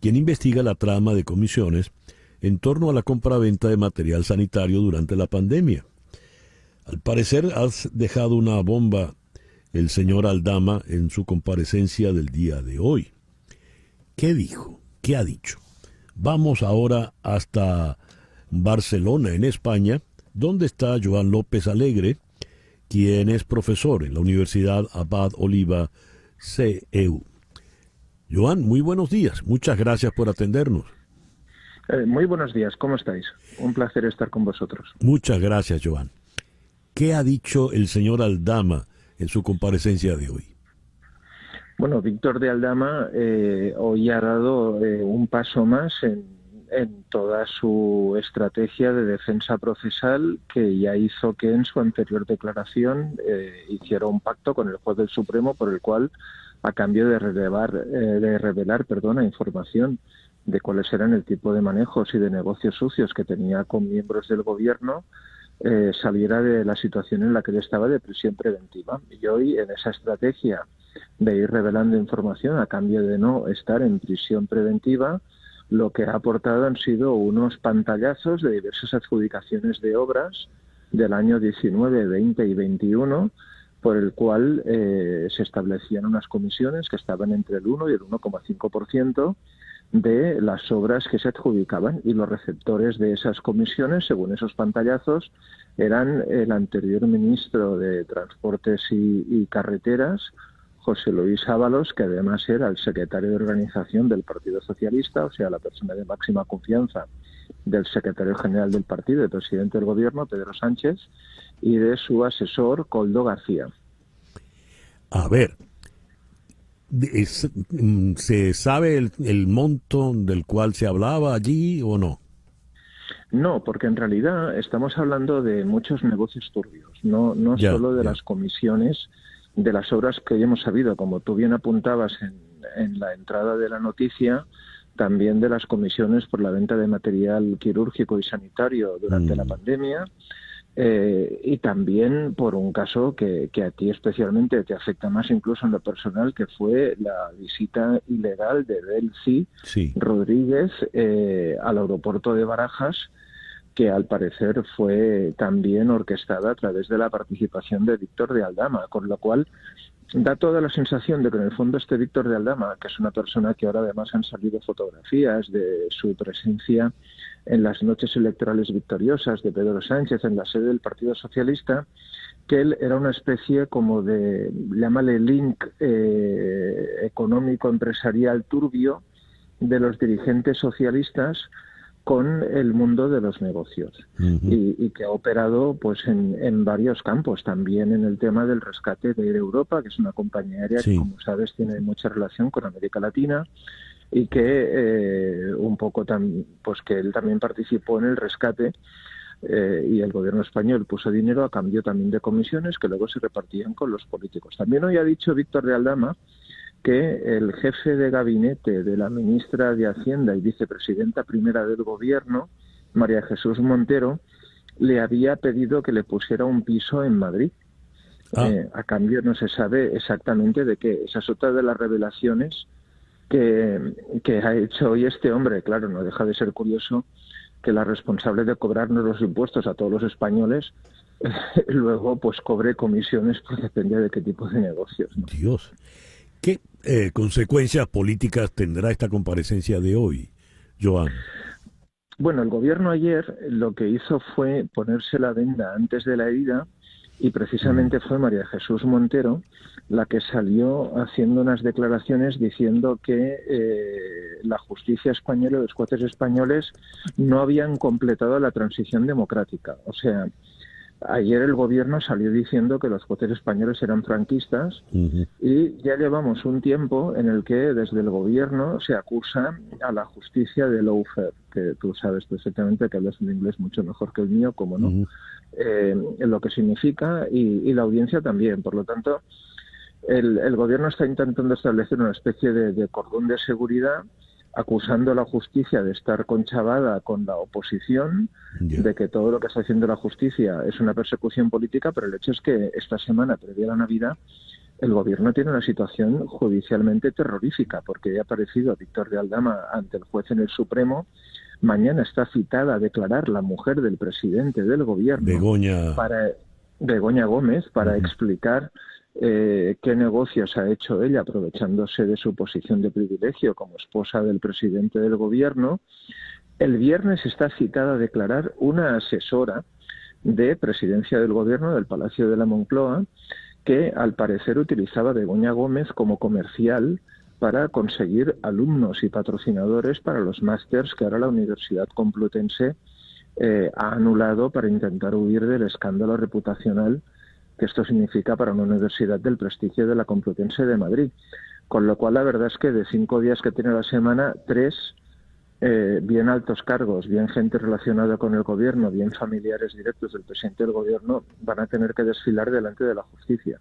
quien investiga la trama de comisiones en torno a la compraventa de material sanitario durante la pandemia. Al parecer, has dejado una bomba el señor Aldama en su comparecencia del día de hoy. ¿Qué dijo? ¿Qué ha dicho? Vamos ahora hasta Barcelona, en España, donde está Joan López Alegre, quien es profesor en la Universidad Abad Oliba CEU. Joan, muy buenos días. Muchas gracias por atendernos. Muy buenos días. ¿Cómo estáis? Un placer estar con vosotros. Muchas gracias, Joan. ¿Qué ha dicho el señor Aldama en su comparecencia de hoy? Bueno, Víctor de Aldama hoy ha dado un paso más en toda su estrategia de defensa procesal, que ya hizo que en su anterior declaración hiciera un pacto con el juez del Supremo por el cual, a cambio de revelar información de cuáles eran el tipo de manejos y de negocios sucios que tenía con miembros del gobierno, saliera de la situación en la que él estaba de prisión preventiva. Y hoy, en esa estrategia de ir revelando información a cambio de no estar en prisión preventiva, lo que ha aportado han sido unos pantallazos de diversas adjudicaciones de obras del año 19, 20 y 21, por el cual se establecían unas comisiones que estaban entre el 1 y el 1,5% de las obras que se adjudicaban, y los receptores de esas comisiones, según esos pantallazos, eran el anterior ministro de Transportes y Carreteras, José Luis Ábalos, que además era el secretario de organización del Partido Socialista, o sea, la persona de máxima confianza del secretario general del partido, el presidente del gobierno, Pedro Sánchez, y de su asesor, Koldo García. A ver, ¿se sabe el monto del cual se hablaba allí o no? No, porque en realidad estamos hablando de muchos negocios turbios, no solo de las comisiones de las obras que ya hemos sabido, como tú bien apuntabas en la entrada de la noticia, también de las comisiones por la venta de material quirúrgico y sanitario durante la pandemia, y también por un caso que a ti especialmente te afecta más incluso en lo personal, que fue la visita ilegal de Delcy Rodríguez al aeropuerto de Barajas, que al parecer fue también orquestada a través de la participación de Víctor de Aldama, con lo cual da toda la sensación de que en el fondo este Víctor de Aldama, que es una persona que ahora además han salido fotografías de su presencia en las noches electorales victoriosas de Pedro Sánchez en la sede del Partido Socialista, que él era una especie como de, llámale link económico empresarial turbio de los dirigentes socialistas con el mundo de los negocios, y que ha operado pues en varios campos, también en el tema del rescate de Air Europa, que es una compañía aérea que, como sabes, tiene mucha relación con América Latina, y que un poco pues que él también participó en el rescate y el gobierno español puso dinero a cambio también de comisiones que luego se repartían con los políticos. También hoy ha dicho Víctor de Aldama que el jefe de gabinete de la ministra de Hacienda y vicepresidenta primera del gobierno, María Jesús Montero, le había pedido que le pusiera un piso en Madrid. A cambio no se sabe exactamente de qué. Esa es otra de las revelaciones que ha hecho hoy este hombre. Claro, no deja de ser curioso que la responsable de cobrarnos los impuestos a todos los españoles luego pues cobre comisiones, pues depende de qué tipo de negocios, ¿no? Dios. ¿Qué consecuencias políticas tendrá esta comparecencia de hoy, Joan? Bueno, el gobierno ayer lo que hizo fue ponerse la venda antes de la herida y precisamente fue María Jesús Montero la que salió haciendo unas declaraciones diciendo que la justicia española y los jueces españoles no habían completado la transición democrática. O sea, ayer el gobierno salió diciendo que los jueces españoles eran franquistas y ya llevamos un tiempo en el que desde el gobierno se acusa a la justicia de lawfare, que tú sabes perfectamente que hablas un inglés mucho mejor que el mío, como no, lo que significa y la audiencia también. Por lo tanto, el gobierno está intentando establecer una especie de cordón de seguridad acusando a la justicia de estar conchavada con la oposición, de que todo lo que está haciendo la justicia es una persecución política, pero el hecho es que esta semana, previa a la Navidad, el gobierno tiene una situación judicialmente terrorífica, porque ya ha aparecido Víctor de Aldama ante el juez en el Supremo. Mañana está citada a declarar la mujer del presidente del gobierno, Begoña Gómez, para explicar qué negocios ha hecho ella aprovechándose de su posición de privilegio como esposa del presidente del gobierno. El viernes está citada a declarar una asesora de presidencia del gobierno del Palacio de la Moncloa, que al parecer utilizaba a Begoña Gómez como comercial para conseguir alumnos y patrocinadores para los másters que ahora la Universidad Complutense ha anulado para intentar huir del escándalo reputacional que esto significa para una universidad del prestigio de la Complutense de Madrid. Con lo cual, la verdad es que de 5 días que tiene la semana, 3, bien altos cargos, bien gente relacionada con el gobierno, bien familiares directos del presidente del gobierno, van a tener que desfilar delante de la justicia.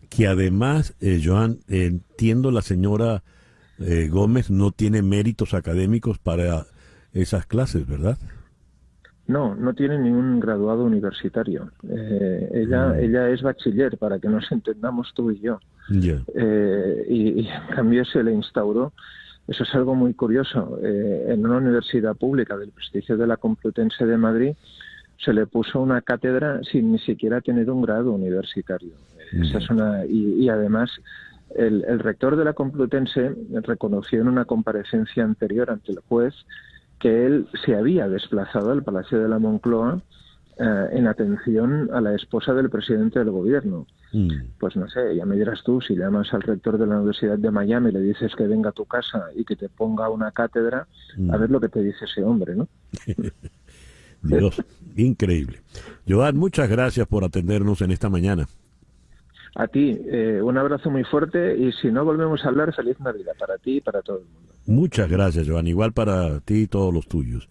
Que además, Joan, entiendo la señora Gómez no tiene méritos académicos para esas clases, ¿verdad? No tiene ningún graduado universitario. Ella es bachiller, para que nos entendamos tú y yo. Y en cambio se le instauró, eso es algo muy curioso, en una universidad pública del prestigio de la Complutense de Madrid se le puso una cátedra sin ni siquiera tener un grado universitario. Esa es y además el rector de la Complutense reconoció en una comparecencia anterior ante el juez que él se había desplazado al Palacio de la Moncloa en atención a la esposa del presidente del gobierno. Pues no sé, ya me dirás tú, si llamas al rector de la Universidad de Miami y le dices que venga a tu casa y que te ponga una cátedra, a ver lo que te dice ese hombre, ¿no? Dios, increíble. Joan, muchas gracias por atendernos en esta mañana. A ti, un abrazo muy fuerte y si no volvemos a hablar, feliz Navidad para ti y para todo el mundo. Muchas gracias, Joan. Igual para ti y todos los tuyos.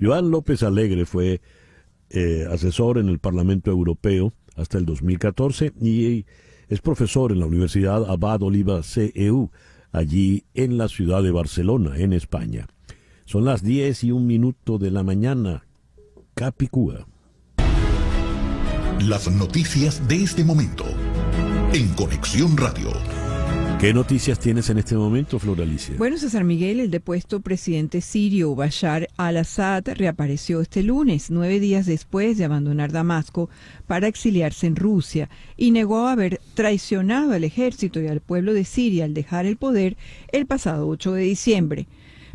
Joan López Alegre fue asesor en el Parlamento Europeo hasta el 2014 y es profesor en la Universidad Abad Oliba CEU, allí en la ciudad de Barcelona, en España. Son las 10:01 de la mañana. Capicúa. Las noticias de este momento en Conexión Radio. ¿Qué noticias tienes en este momento, Flor Alicia? Bueno, César Miguel, el depuesto presidente sirio Bashar al-Assad reapareció este lunes, 9 días después de abandonar Damasco para exiliarse en Rusia, y negó haber traicionado al ejército y al pueblo de Siria al dejar el poder el pasado 8 de diciembre.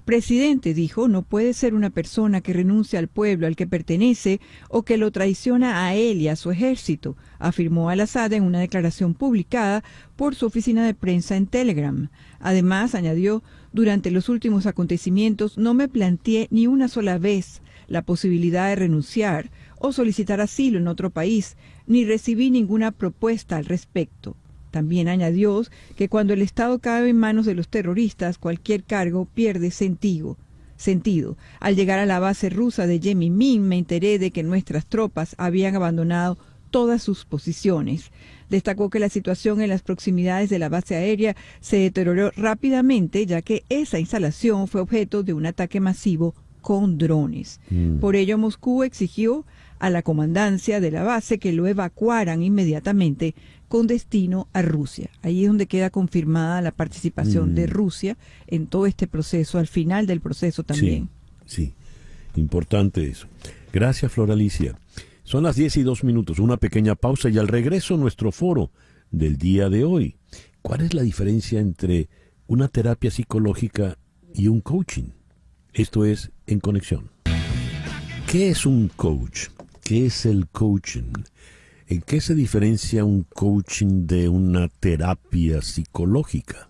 Presidente, dijo, no puede ser una persona que renuncia al pueblo al que pertenece o que lo traiciona a él y a su ejército, afirmó al-Assad en una declaración publicada por su oficina de prensa en Telegram. Además, añadió, durante los últimos acontecimientos no me planteé ni una sola vez la posibilidad de renunciar o solicitar asilo en otro país, ni recibí ninguna propuesta al respecto. También añadió que cuando el Estado cae en manos de los terroristas, cualquier cargo pierde sentido. sentido. Al llegar a la base rusa de Yemimín me enteré de que nuestras tropas habían abandonado todas sus posiciones. Destacó que la situación en las proximidades de la base aérea se deterioró rápidamente, ya que esa instalación fue objeto de un ataque masivo con drones. Por ello, Moscú exigió a la comandancia de la base que lo evacuaran inmediatamente con destino a Rusia. Ahí es donde queda confirmada la participación de Rusia en todo este proceso, al final del proceso también. Sí, importante eso. Gracias, Flor Alicia. Son las 10:02, una pequeña pausa y al regreso nuestro foro del día de hoy. ¿Cuál es la diferencia entre una terapia psicológica y un coaching? Esto es En Conexión. ¿Qué es un coach? ¿Qué es el coaching? ¿En qué se diferencia un coaching de una terapia psicológica?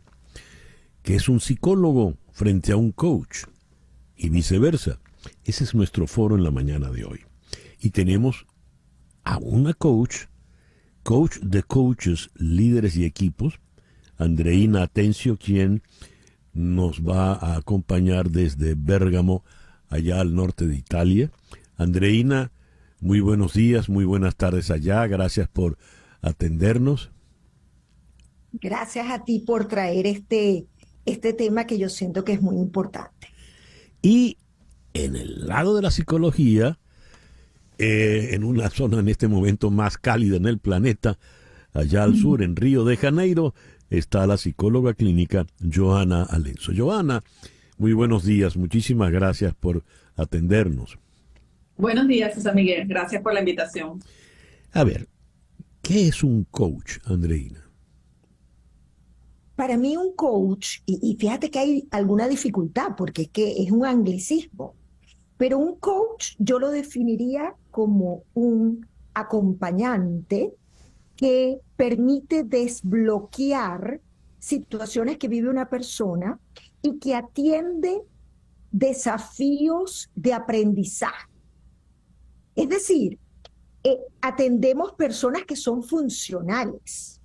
¿Qué es un psicólogo frente a un coach? Y viceversa. Ese es nuestro foro en la mañana de hoy. Y tenemos a una coach de coaches, líderes y equipos, Andreina Atencio, quien nos va a acompañar desde Bérgamo, allá al norte de Italia. Andreina, muy buenos días, muy buenas tardes allá, gracias por atendernos. Gracias a ti por traer este tema que yo siento que es muy importante. Y en el lado de la psicología, en una zona en este momento más cálida en el planeta, allá al sur, en Río de Janeiro, está la psicóloga clínica Joana Alenzo. Joana, muy buenos días, muchísimas gracias por atendernos. Buenos días, César Miguel, gracias por la invitación. A ver, ¿qué es un coach, Andreina? Para mí un coach, y fíjate que hay alguna dificultad porque es que es un anglicismo, pero un coach yo lo definiría como un acompañante que permite desbloquear situaciones que vive una persona y que atiende desafíos de aprendizaje. Es decir, atendemos personas que son funcionales.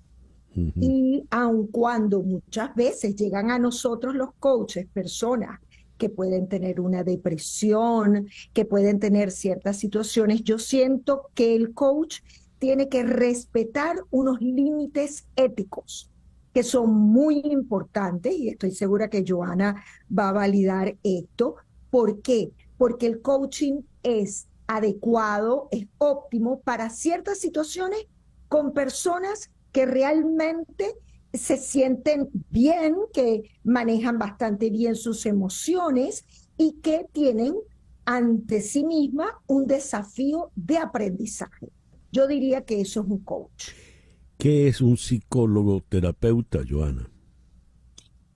Y aun cuando muchas veces llegan a nosotros los coaches, personas que pueden tener una depresión, que pueden tener ciertas situaciones, yo siento que el coach tiene que respetar unos límites éticos que son muy importantes, y estoy segura que Joana va a validar esto. ¿Por qué? Porque el coaching es adecuado, es óptimo para ciertas situaciones con personas que realmente se sienten bien, que manejan bastante bien sus emociones y que tienen ante sí misma un desafío de aprendizaje. Yo diría que eso es un coach. ¿Qué es un psicólogo terapeuta, Joana?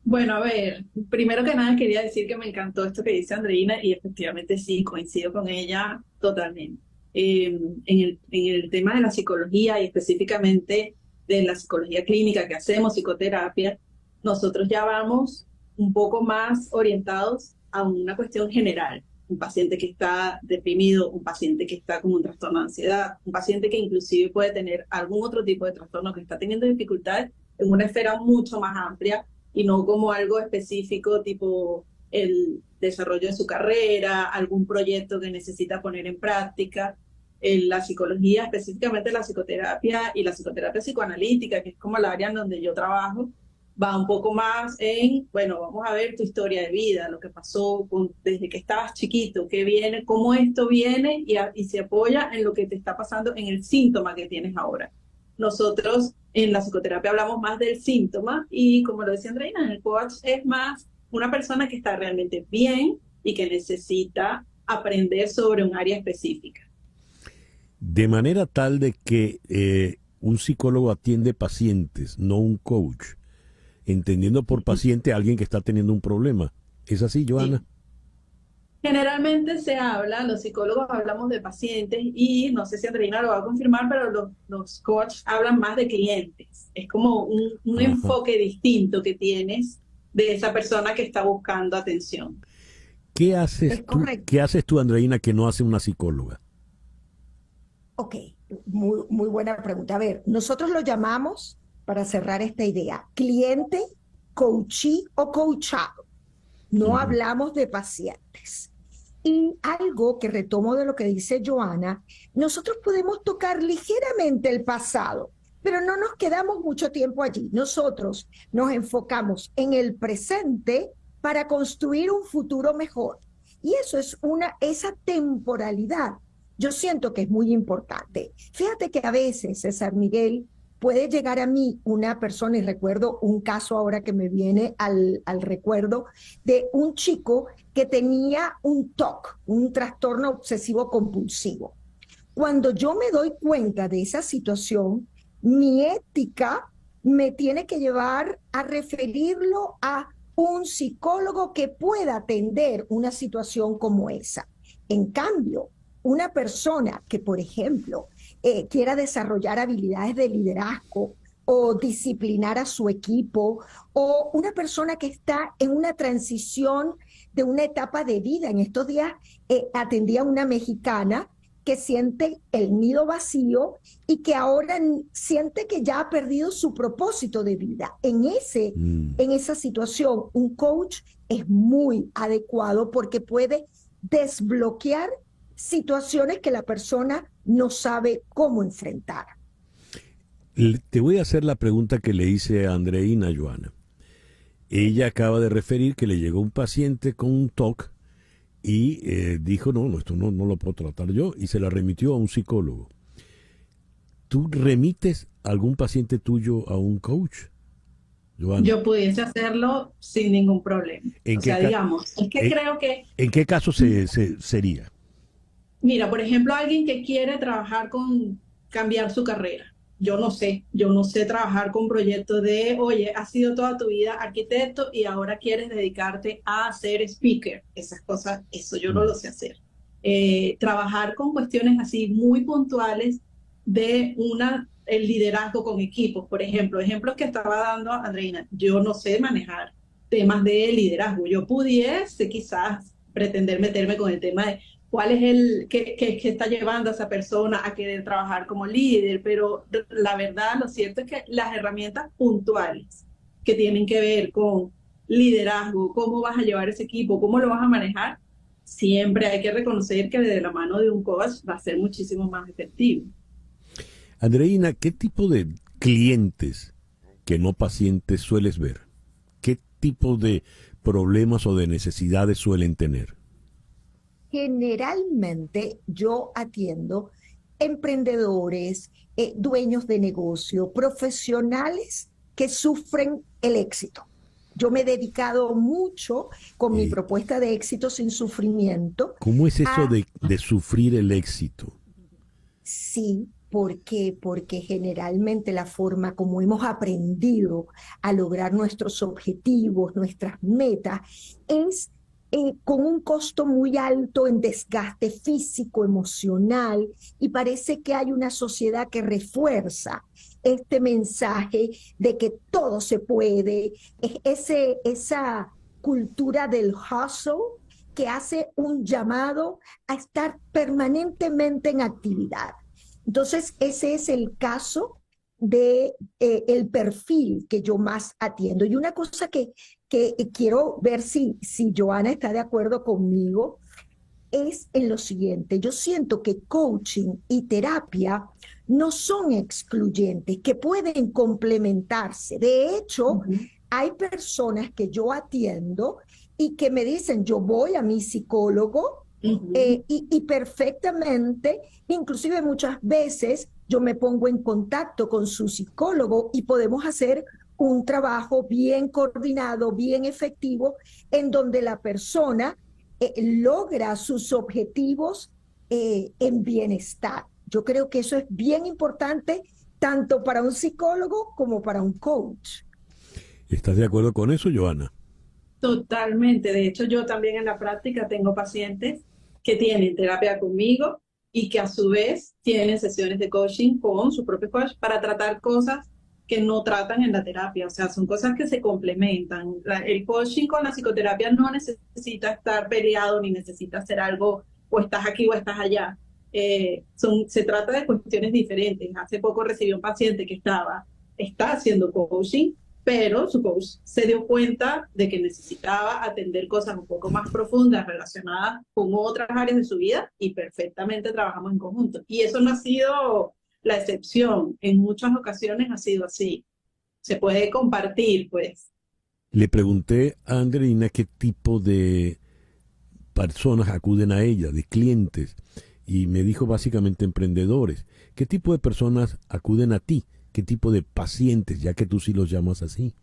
Bueno, a ver, primero que nada quería decir que me encantó esto que dice Andreina y efectivamente sí, coincido con ella totalmente. En el tema de la psicología y específicamente de la psicología clínica que hacemos, psicoterapia, nosotros ya vamos un poco más orientados a una cuestión general. Un paciente que está deprimido, un paciente que está con un trastorno de ansiedad, un paciente que inclusive puede tener algún otro tipo de trastorno que está teniendo dificultades en una esfera mucho más amplia y no como algo específico tipo el desarrollo de su carrera, algún proyecto que necesita poner en práctica. La psicología, específicamente la psicoterapia y la psicoterapia psicoanalítica, que es como la área en donde yo trabajo, va un poco más en, bueno, vamos a ver tu historia de vida, lo que pasó desde que estabas chiquito, qué viene, cómo esto viene y se apoya en lo que te está pasando, en el síntoma que tienes ahora. Nosotros en la psicoterapia hablamos más del síntoma y como lo decía Andreina, en el coach es más una persona que está realmente bien y que necesita aprender sobre un área específica. De manera tal de que un psicólogo atiende pacientes, no un coach, entendiendo por paciente a alguien que está teniendo un problema. ¿Es así, Joana? Sí. Generalmente se habla, los psicólogos hablamos de pacientes y no sé si Andreina lo va a confirmar, pero los coaches hablan más de clientes. Es como un enfoque distinto que tienes de esa persona que está buscando atención. ¿Qué haces tú, Andreina, que no hace una psicóloga? Ok, muy buena pregunta. A ver, nosotros lo llamamos, para cerrar esta idea, cliente, coachee o coachado. no hablamos de pacientes. Y algo que retomo de lo que dice Joana, nosotros podemos tocar ligeramente el pasado, pero no nos quedamos mucho tiempo allí. Nosotros nos enfocamos en el presente para construir un futuro mejor. Y eso es esa temporalidad. Yo siento que es muy importante. Fíjate que a veces, César Miguel, puede llegar a mí una persona, y recuerdo un caso ahora que me viene al recuerdo, de un chico que tenía un TOC, un trastorno obsesivo compulsivo. Cuando yo me doy cuenta de esa situación, mi ética me tiene que llevar a referirlo a un psicólogo que pueda atender una situación como esa. En cambio, una persona que, por ejemplo, quiera desarrollar habilidades de liderazgo o disciplinar a su equipo, o una persona que está en una transición de una etapa de vida. En estos días atendía a una mexicana que siente el nido vacío y que ahora siente que ya ha perdido su propósito de vida. En esa situación, un coach es muy adecuado porque puede desbloquear situaciones que la persona no sabe cómo enfrentar. Te voy a hacer la pregunta que le hice a Andreina, Joana. Ella acaba de referir que le llegó un paciente con un TOC y dijo, no, esto no lo puedo tratar yo, y se la remitió a un psicólogo. ¿Tú remites a algún paciente tuyo a un coach, Joana? Yo pudiese hacerlo sin ningún problema. O sea, digamos, es que creo que... ¿En qué caso sería? Mira, por ejemplo, alguien que quiere trabajar con cambiar su carrera. Yo no sé trabajar con proyectos de, oye, has sido toda tu vida arquitecto y ahora quieres dedicarte a ser speaker. Esas cosas, eso yo no lo sé hacer. Trabajar con cuestiones así muy puntuales de el liderazgo con equipos, por ejemplo, ejemplos que estaba dando Andreina. Yo no sé manejar temas de liderazgo. Yo pudiese quizás pretender meterme con el tema de cuál es que está llevando a esa persona a querer trabajar como líder, pero la verdad, lo cierto es que las herramientas puntuales que tienen que ver con liderazgo, cómo vas a llevar ese equipo, cómo lo vas a manejar, siempre hay que reconocer que de la mano de un coach va a ser muchísimo más efectivo. Andreina, ¿qué tipo de clientes, que no pacientes, sueles ver? ¿Qué tipo de problemas o de necesidades suelen tener? Generalmente yo atiendo emprendedores, dueños de negocio, profesionales que sufren el éxito. Yo me he dedicado mucho con mi propuesta de éxito sin sufrimiento. ¿Cómo es eso de sufrir el éxito? Sí, porque generalmente la forma como hemos aprendido a lograr nuestros objetivos, nuestras metas, es con un costo muy alto en desgaste físico, emocional, y parece que hay una sociedad que refuerza este mensaje de que todo se puede, esa cultura del hustle que hace un llamado a estar permanentemente en actividad. Entonces, ese es el caso de el perfil que yo más atiendo. Y una cosa que quiero ver si Joana está de acuerdo conmigo es en lo siguiente. Yo siento que coaching y terapia no son excluyentes, que pueden complementarse. De hecho, hay personas que yo atiendo y que me dicen, yo voy a mi psicólogo y perfectamente, inclusive muchas veces yo me pongo en contacto con su psicólogo y podemos hacer un trabajo bien coordinado, bien efectivo, en donde la persona logra sus objetivos en bienestar. Yo creo que eso es bien importante tanto para un psicólogo como para un coach. ¿Estás de acuerdo con eso, Joana? Totalmente. De hecho, yo también en la práctica tengo pacientes que tienen terapia conmigo y que a su vez tienen sesiones de coaching con su propio coach para tratar cosas que no tratan en la terapia. O sea, son cosas que se complementan. El coaching con la psicoterapia no necesita estar peleado ni necesita hacer algo o estás aquí o estás allá. Se trata de cuestiones diferentes. Hace poco recibí un paciente que está haciendo coaching, pero su coach se dio cuenta de que necesitaba atender cosas un poco más profundas relacionadas con otras áreas de su vida y perfectamente trabajamos en conjunto. Y eso no ha sido la excepción, en muchas ocasiones ha sido así. Se puede compartir, pues. Le pregunté a Andreina qué tipo de personas acuden a ella, de clientes, y me dijo básicamente emprendedores. ¿Qué tipo de personas acuden a ti? ¿Qué tipo de pacientes, ya que tú sí los llamas así,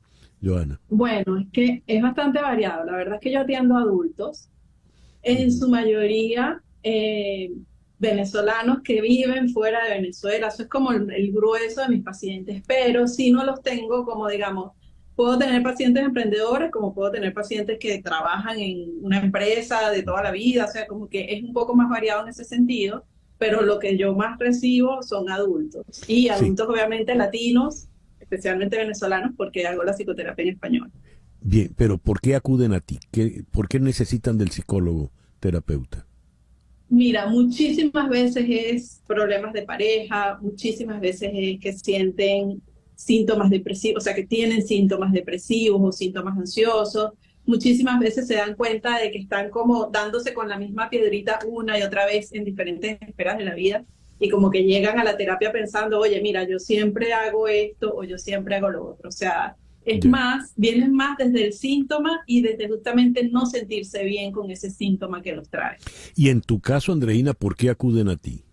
Joana? Bueno, es que es bastante variado. La verdad es que yo atiendo a adultos, en su mayoría venezolanos que viven fuera de Venezuela. Eso es como el grueso de mis pacientes, pero sí no los tengo como, digamos, puedo tener pacientes emprendedores, como puedo tener pacientes que trabajan en una empresa de toda la vida, o sea, como que es un poco más variado en ese sentido, pero lo que yo más recibo son adultos, y adultos obviamente latinos, especialmente venezolanos, porque hago la psicoterapia en español. Bien, pero ¿por qué acuden a ti? ¿Por qué necesitan del psicólogo terapeuta? Mira, muchísimas veces es problemas de pareja, muchísimas veces es que sienten síntomas depresivos, o sea, que tienen síntomas depresivos o síntomas ansiosos. Muchísimas veces se dan cuenta de que están como dándose con la misma piedrita una y otra vez en diferentes esferas de la vida, y como que llegan a la terapia pensando, oye, mira, yo siempre hago esto o yo siempre hago lo otro. O sea, es más, vienen más desde el síntoma y desde justamente no sentirse bien con ese síntoma que los trae. Y en tu caso, Andreina, ¿por qué acuden a ti?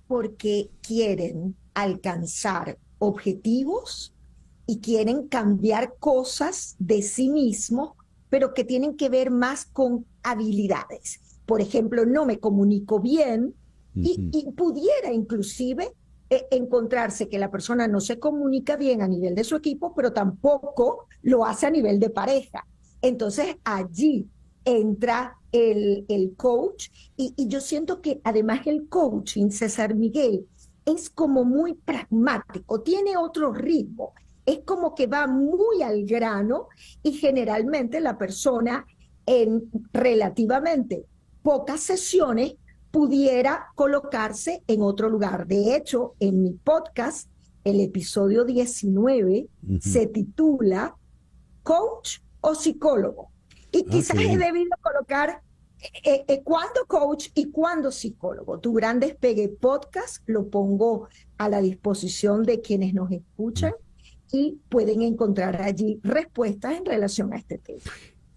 Porque quieren alcanzar objetivos y quieren cambiar cosas de sí mismos, pero que tienen que ver más con habilidades. Por ejemplo, no me comunico bien y pudiera inclusive encontrarse que la persona no se comunica bien a nivel de su equipo, pero tampoco lo hace a nivel de pareja. Entonces allí entra el coach y yo siento que además el coaching, César Miguel, es como muy pragmático, tiene otro ritmo, es como que va muy al grano y generalmente la persona en relativamente pocas sesiones pudiera colocarse en otro lugar. De hecho, en mi podcast, el episodio 19 se titula ¿Coach o psicólogo? Y quizás he debido colocar cuándo coach y cuándo psicólogo. Tu Gran Despegue podcast lo pongo a la disposición de quienes nos escuchan y pueden encontrar allí respuestas en relación a este tema.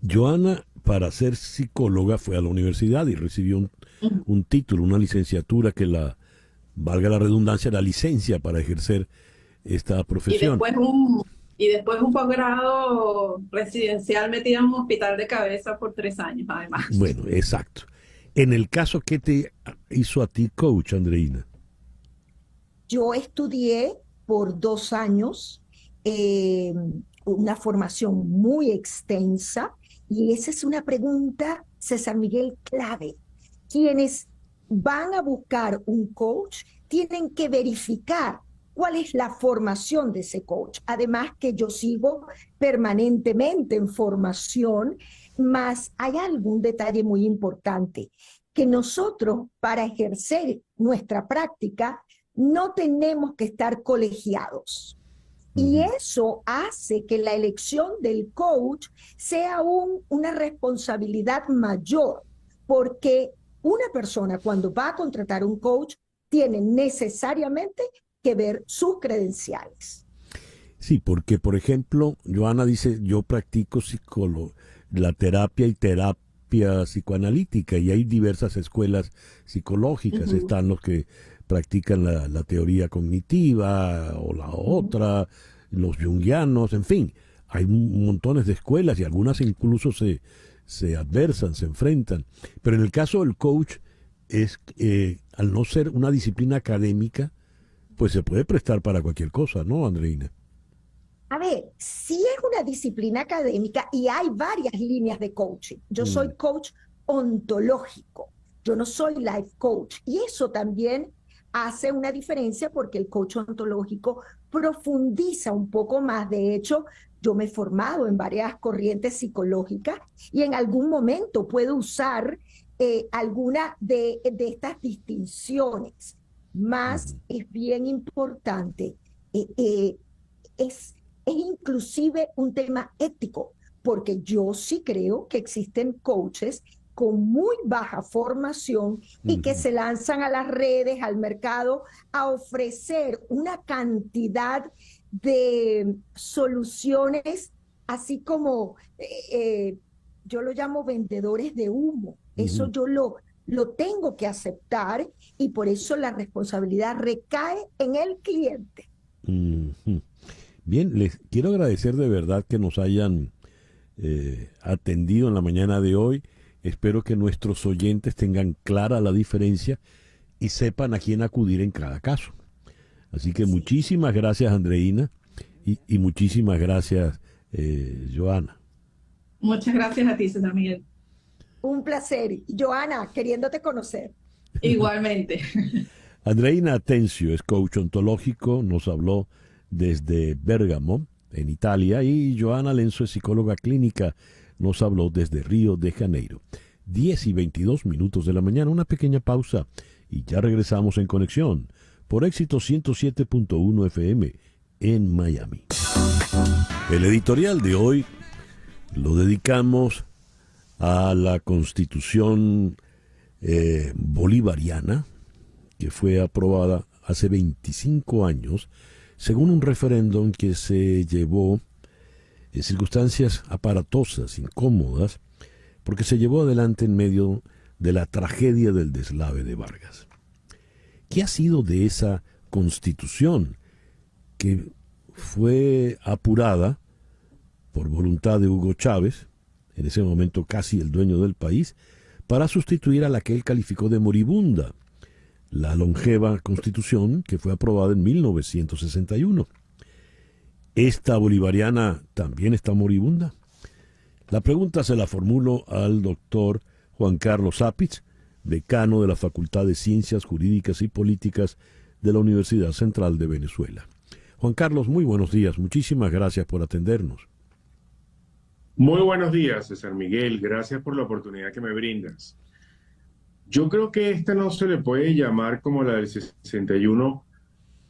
Joana, para ser psicóloga, fue a la universidad y recibió un título, una licenciatura que valga la redundancia, la licencia para ejercer esta profesión. Y después un posgrado residencial metida en un hospital de cabeza por 3 años, además. Bueno, exacto. En el caso, ¿qué te hizo a ti coach, Andreina? Yo estudié por 2 años una formación muy extensa, y esa es una pregunta, César Miguel, clave. Quienes van a buscar un coach tienen que verificar cuál es la formación de ese coach. Además que yo sigo permanentemente en formación, más hay algún detalle muy importante, que nosotros para ejercer nuestra práctica no tenemos que estar colegiados. Y eso hace que la elección del coach sea una responsabilidad mayor, porque una persona cuando va a contratar un coach tiene necesariamente que ver sus credenciales. Sí, porque por ejemplo, Joana dice, yo practico la terapia y terapia psicoanalítica, y hay diversas escuelas psicológicas. Están los que practican la teoría cognitiva o la otra, los junguianos, en fin, hay montones de escuelas y algunas incluso se adversan, se enfrentan. Pero en el caso del coach, al no ser una disciplina académica, pues se puede prestar para cualquier cosa, ¿no, Andreina? A ver, sí es una disciplina académica y hay varias líneas de coaching. Yo soy coach ontológico, yo no soy life coach, y eso también hace una diferencia porque el coach ontológico profundiza un poco más. De hecho, yo me he formado en varias corrientes psicológicas y en algún momento puedo usar alguna de estas distinciones. Más es bien importante es inclusive un tema ético, porque yo sí creo que existen coaches con muy baja formación y que se lanzan a las redes, al mercado, a ofrecer una cantidad de soluciones, así como yo lo llamo vendedores de humo. Eso yo lo tengo que aceptar y por eso la responsabilidad recae en el cliente. Bien, les quiero agradecer de verdad que nos hayan atendido en la mañana de hoy. Espero que nuestros oyentes tengan clara la diferencia y sepan a quién acudir en cada caso. Así que muchísimas gracias, Andreina, y muchísimas gracias, Joana. Muchas gracias a ti, César Miguel. Un placer. Joana, queriéndote conocer. Igualmente. Andreina Atencio es coach ontológico, nos habló desde Bérgamo, en Italia, y Joana Lenzo es psicóloga clínica, nos habló desde Río de Janeiro. 10:22 de la mañana, una pequeña pausa y ya regresamos en conexión por Éxito 107.1 FM en Miami. El editorial de hoy lo dedicamos a la Constitución bolivariana, que fue aprobada hace 25 años, según un referéndum que se llevó en circunstancias aparatosas, incómodas, porque se llevó adelante en medio de la tragedia del deslave de Vargas. ¿Qué ha sido de esa Constitución que fue apurada por voluntad de Hugo Chávez, en ese momento casi el dueño del país, para sustituir a la que él calificó de moribunda, la longeva Constitución que fue aprobada en 1961? ¿Esta bolivariana también está moribunda? La pregunta se la formulo al doctor Juan Carlos Apitz, decano de la Facultad de Ciencias Jurídicas y Políticas de la Universidad Central de Venezuela. Juan Carlos, muy buenos días. Muchísimas gracias por atendernos. Muy buenos días, César Miguel. Gracias por la oportunidad que me brindas. Yo creo que esta no se le puede llamar como la del 61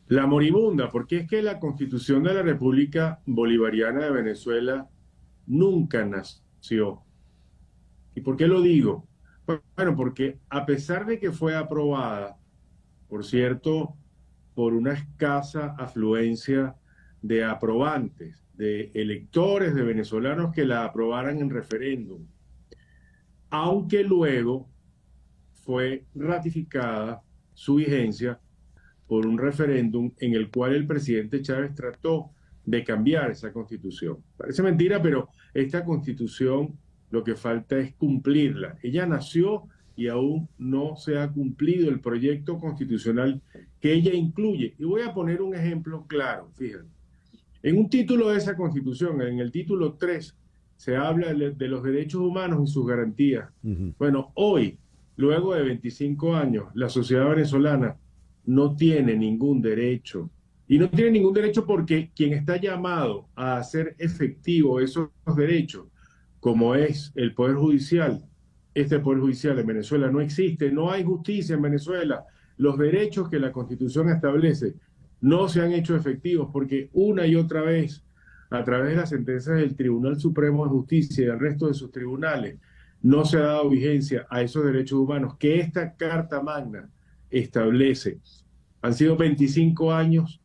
la moribunda, porque es que la Constitución de la República Bolivariana de Venezuela nunca nació. ¿Y por qué lo digo? Bueno, porque a pesar de que fue aprobada, por cierto, por una escasa afluencia de aprobantes, de electores, de venezolanos que la aprobaran en referéndum, aunque luego fue ratificada su vigencia por un referéndum en el cual el presidente Chávez trató de cambiar esa Constitución. Parece mentira, pero esta Constitución lo que falta es cumplirla. Ella nació y aún no se ha cumplido el proyecto constitucional que ella incluye. Y voy a poner un ejemplo claro, fíjate. En un título de esa Constitución, en el título 3, se habla de los derechos humanos y sus garantías. Bueno, hoy, luego de 25 años, la sociedad venezolana no tiene ningún derecho. Y no tiene ningún derecho porque quien está llamado a hacer efectivo esos derechos, como es el Poder Judicial, este Poder Judicial en Venezuela no existe, no hay justicia en Venezuela. Los derechos que la Constitución establece no se han hecho efectivos porque una y otra vez, a través de las sentencias del Tribunal Supremo de Justicia y del resto de sus tribunales, no se ha dado vigencia a esos derechos humanos que esta Carta Magna establece. Han sido 25 años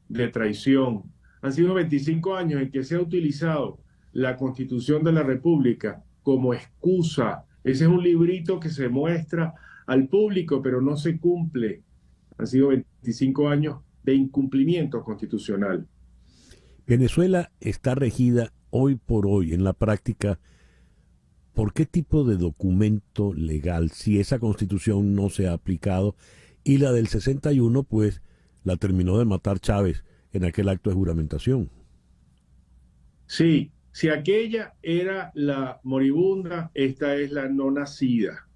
de traición, han sido 25 años en que se ha utilizado la Constitución de la República como excusa. Ese es un librito que se muestra al público, pero no se cumple. Han sido 25 años de incumplimiento constitucional. Venezuela está regida hoy por hoy en la práctica por qué tipo de documento legal, si esa Constitución no se ha aplicado, y la del 61 pues la terminó de matar Chávez en aquel acto de juramentación. Sí, si aquella era la moribunda, esta es la no nacida.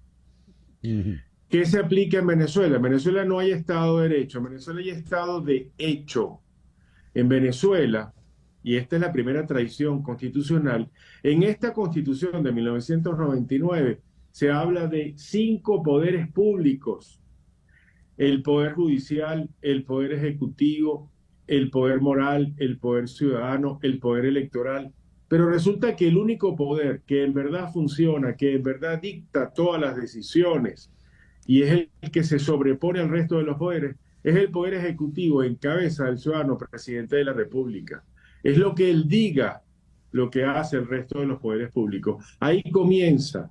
¿Qué se aplica en Venezuela? En Venezuela no hay Estado de Derecho, en Venezuela hay Estado de hecho. En Venezuela, y esta es la primera traición constitucional, en esta Constitución de 1999 se habla de 5 poderes públicos: el Poder Judicial, el Poder Ejecutivo, el poder moral, el poder ciudadano, el poder electoral. Pero resulta que el único poder que en verdad funciona, que en verdad dicta todas las decisiones y es el que se sobrepone al resto de los poderes, es el poder ejecutivo en cabeza del ciudadano presidente de la República. Es lo que él diga, lo que hace el resto de los poderes públicos. Ahí comienza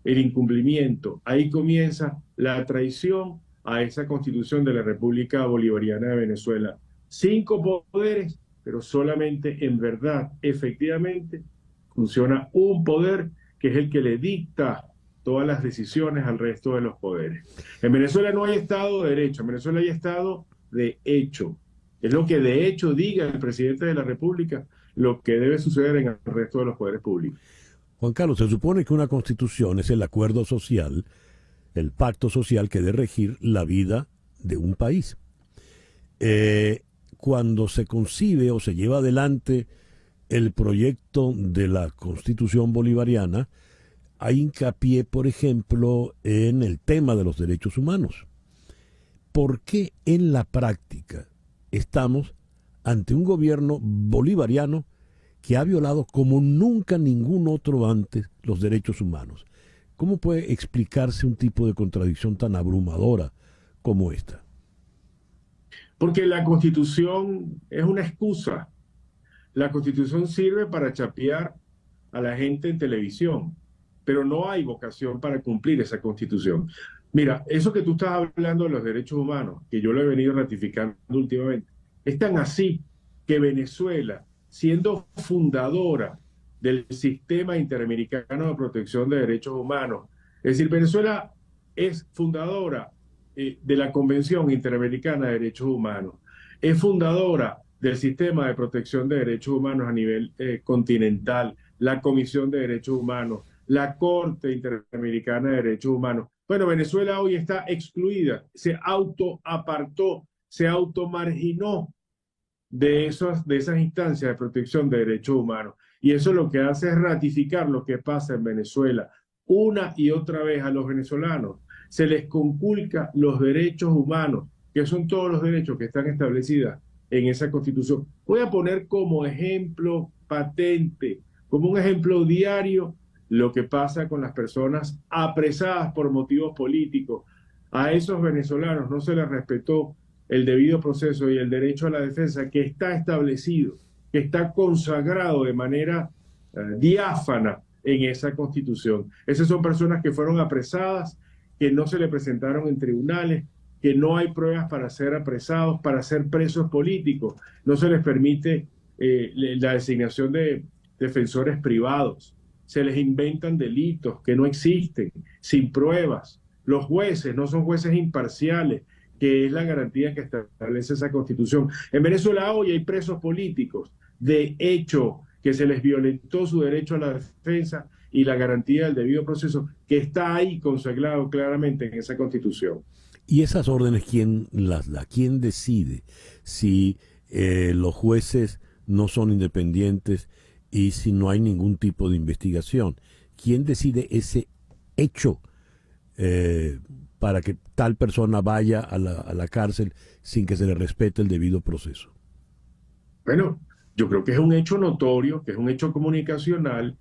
el incumplimiento, ahí comienza la traición a esa Constitución de la República Bolivariana de Venezuela. 5 poderes, pero solamente en verdad, efectivamente, funciona un poder que es el que le dicta todas las decisiones al resto de los poderes. En Venezuela no hay Estado de Derecho, en Venezuela hay Estado de hecho. Es lo que de hecho diga el presidente de la República, lo que debe suceder en el resto de los poderes públicos. Juan Carlos, se supone que una constitución es el acuerdo social, el pacto social que debe regir la vida de un país. Cuando se concibe o se lleva adelante el proyecto de la Constitución bolivariana, hay hincapié, por ejemplo, en el tema de los derechos humanos. ¿Por qué en la práctica estamos ante un gobierno bolivariano que ha violado como nunca ningún otro antes los derechos humanos? ¿Cómo puede explicarse un tipo de contradicción tan abrumadora como esta? Porque la Constitución es una excusa. La Constitución sirve para chapear a la gente en televisión, pero no hay vocación para cumplir esa Constitución. Mira, eso que tú estás hablando de los derechos humanos, que yo lo he venido ratificando últimamente, es tan así que Venezuela, siendo fundadora del Sistema Interamericano de Protección de Derechos Humanos, es decir, Venezuela es fundadora de la Convención Interamericana de Derechos Humanos, es fundadora del Sistema de Protección de Derechos Humanos a nivel continental, la Comisión de Derechos Humanos, la Corte Interamericana de Derechos Humanos. Bueno, Venezuela hoy está excluida, se autoapartó, se automarginó de esas instancias de protección de derechos humanos. Y eso lo que hace es ratificar lo que pasa en Venezuela. Una y otra vez a los venezolanos se les conculca los derechos humanos, que son todos los derechos que están establecidos en esa Constitución. Voy a poner como ejemplo patente, como un ejemplo diario, lo que pasa con las personas apresadas por motivos políticos. A esos venezolanos no se les respetó el debido proceso y el derecho a la defensa que está establecido, que está consagrado de manera diáfana en esa Constitución. Esas son personas que fueron apresadas, que no se le presentaron en tribunales, que no hay pruebas para ser apresados, para ser presos políticos. No se les permite la designación de defensores privados. Se les inventan delitos que no existen, sin pruebas. Los jueces no son jueces imparciales, que es la garantía que establece esa Constitución. En Venezuela hoy hay presos políticos, de hecho, que se les violentó su derecho a la defensa y la garantía del debido proceso, que está ahí consagrado claramente en esa Constitución. ¿Y esas órdenes quién las da? ¿Quién decide si los jueces no son independientes y si no hay ningún tipo de investigación? ¿Quién decide ese hecho para que tal persona vaya a la cárcel sin que se le respete el debido proceso? Bueno, yo creo que es un hecho notorio, que es un hecho comunicacional,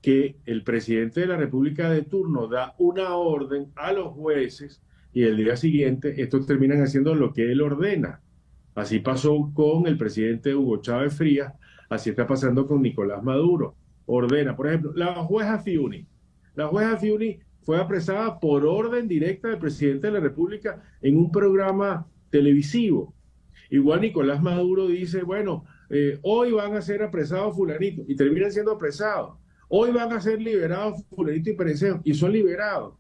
que el presidente de la República de turno da una orden a los jueces y el día siguiente estos terminan haciendo lo que él ordena. Así pasó con el presidente Hugo Chávez Frías, así está pasando con Nicolás Maduro. Ordena, por ejemplo, la jueza Fiuni. La jueza Fiuni fue apresada por orden directa del presidente de la República en un programa televisivo. Igual Nicolás Maduro dice, bueno, hoy van a ser apresados fulanito, y terminan siendo apresados. Hoy van a ser liberados fulanito y perencejo, y son liberados.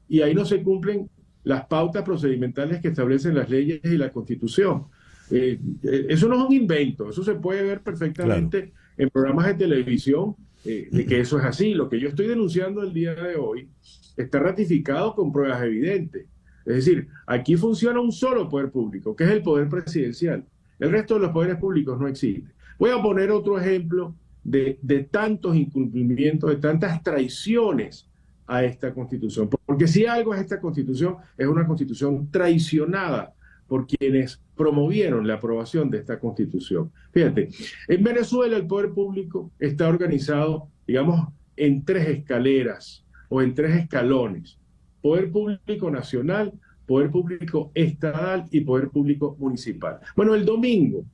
Y ahí no se cumplen las pautas procedimentales que establecen las leyes y la Constitución. Eso no es un invento, eso se puede ver perfectamente en programas de televisión, de que eso es así. Lo que yo estoy denunciando el día de hoy está ratificado con pruebas evidentes. Es decir, aquí funciona un solo poder público, que es el poder presidencial. El resto de los poderes públicos no existe. Voy a poner otro ejemplo de tantos incumplimientos, de tantas traiciones a esta Constitución. Porque si algo es esta Constitución, es una Constitución traicionada por quienes promovieron la aprobación de esta Constitución. Fíjate, en Venezuela el poder público está organizado, digamos, en 3 escaleras o en 3 escalones: poder público nacional, poder público estatal y poder público municipal. Bueno, el domingo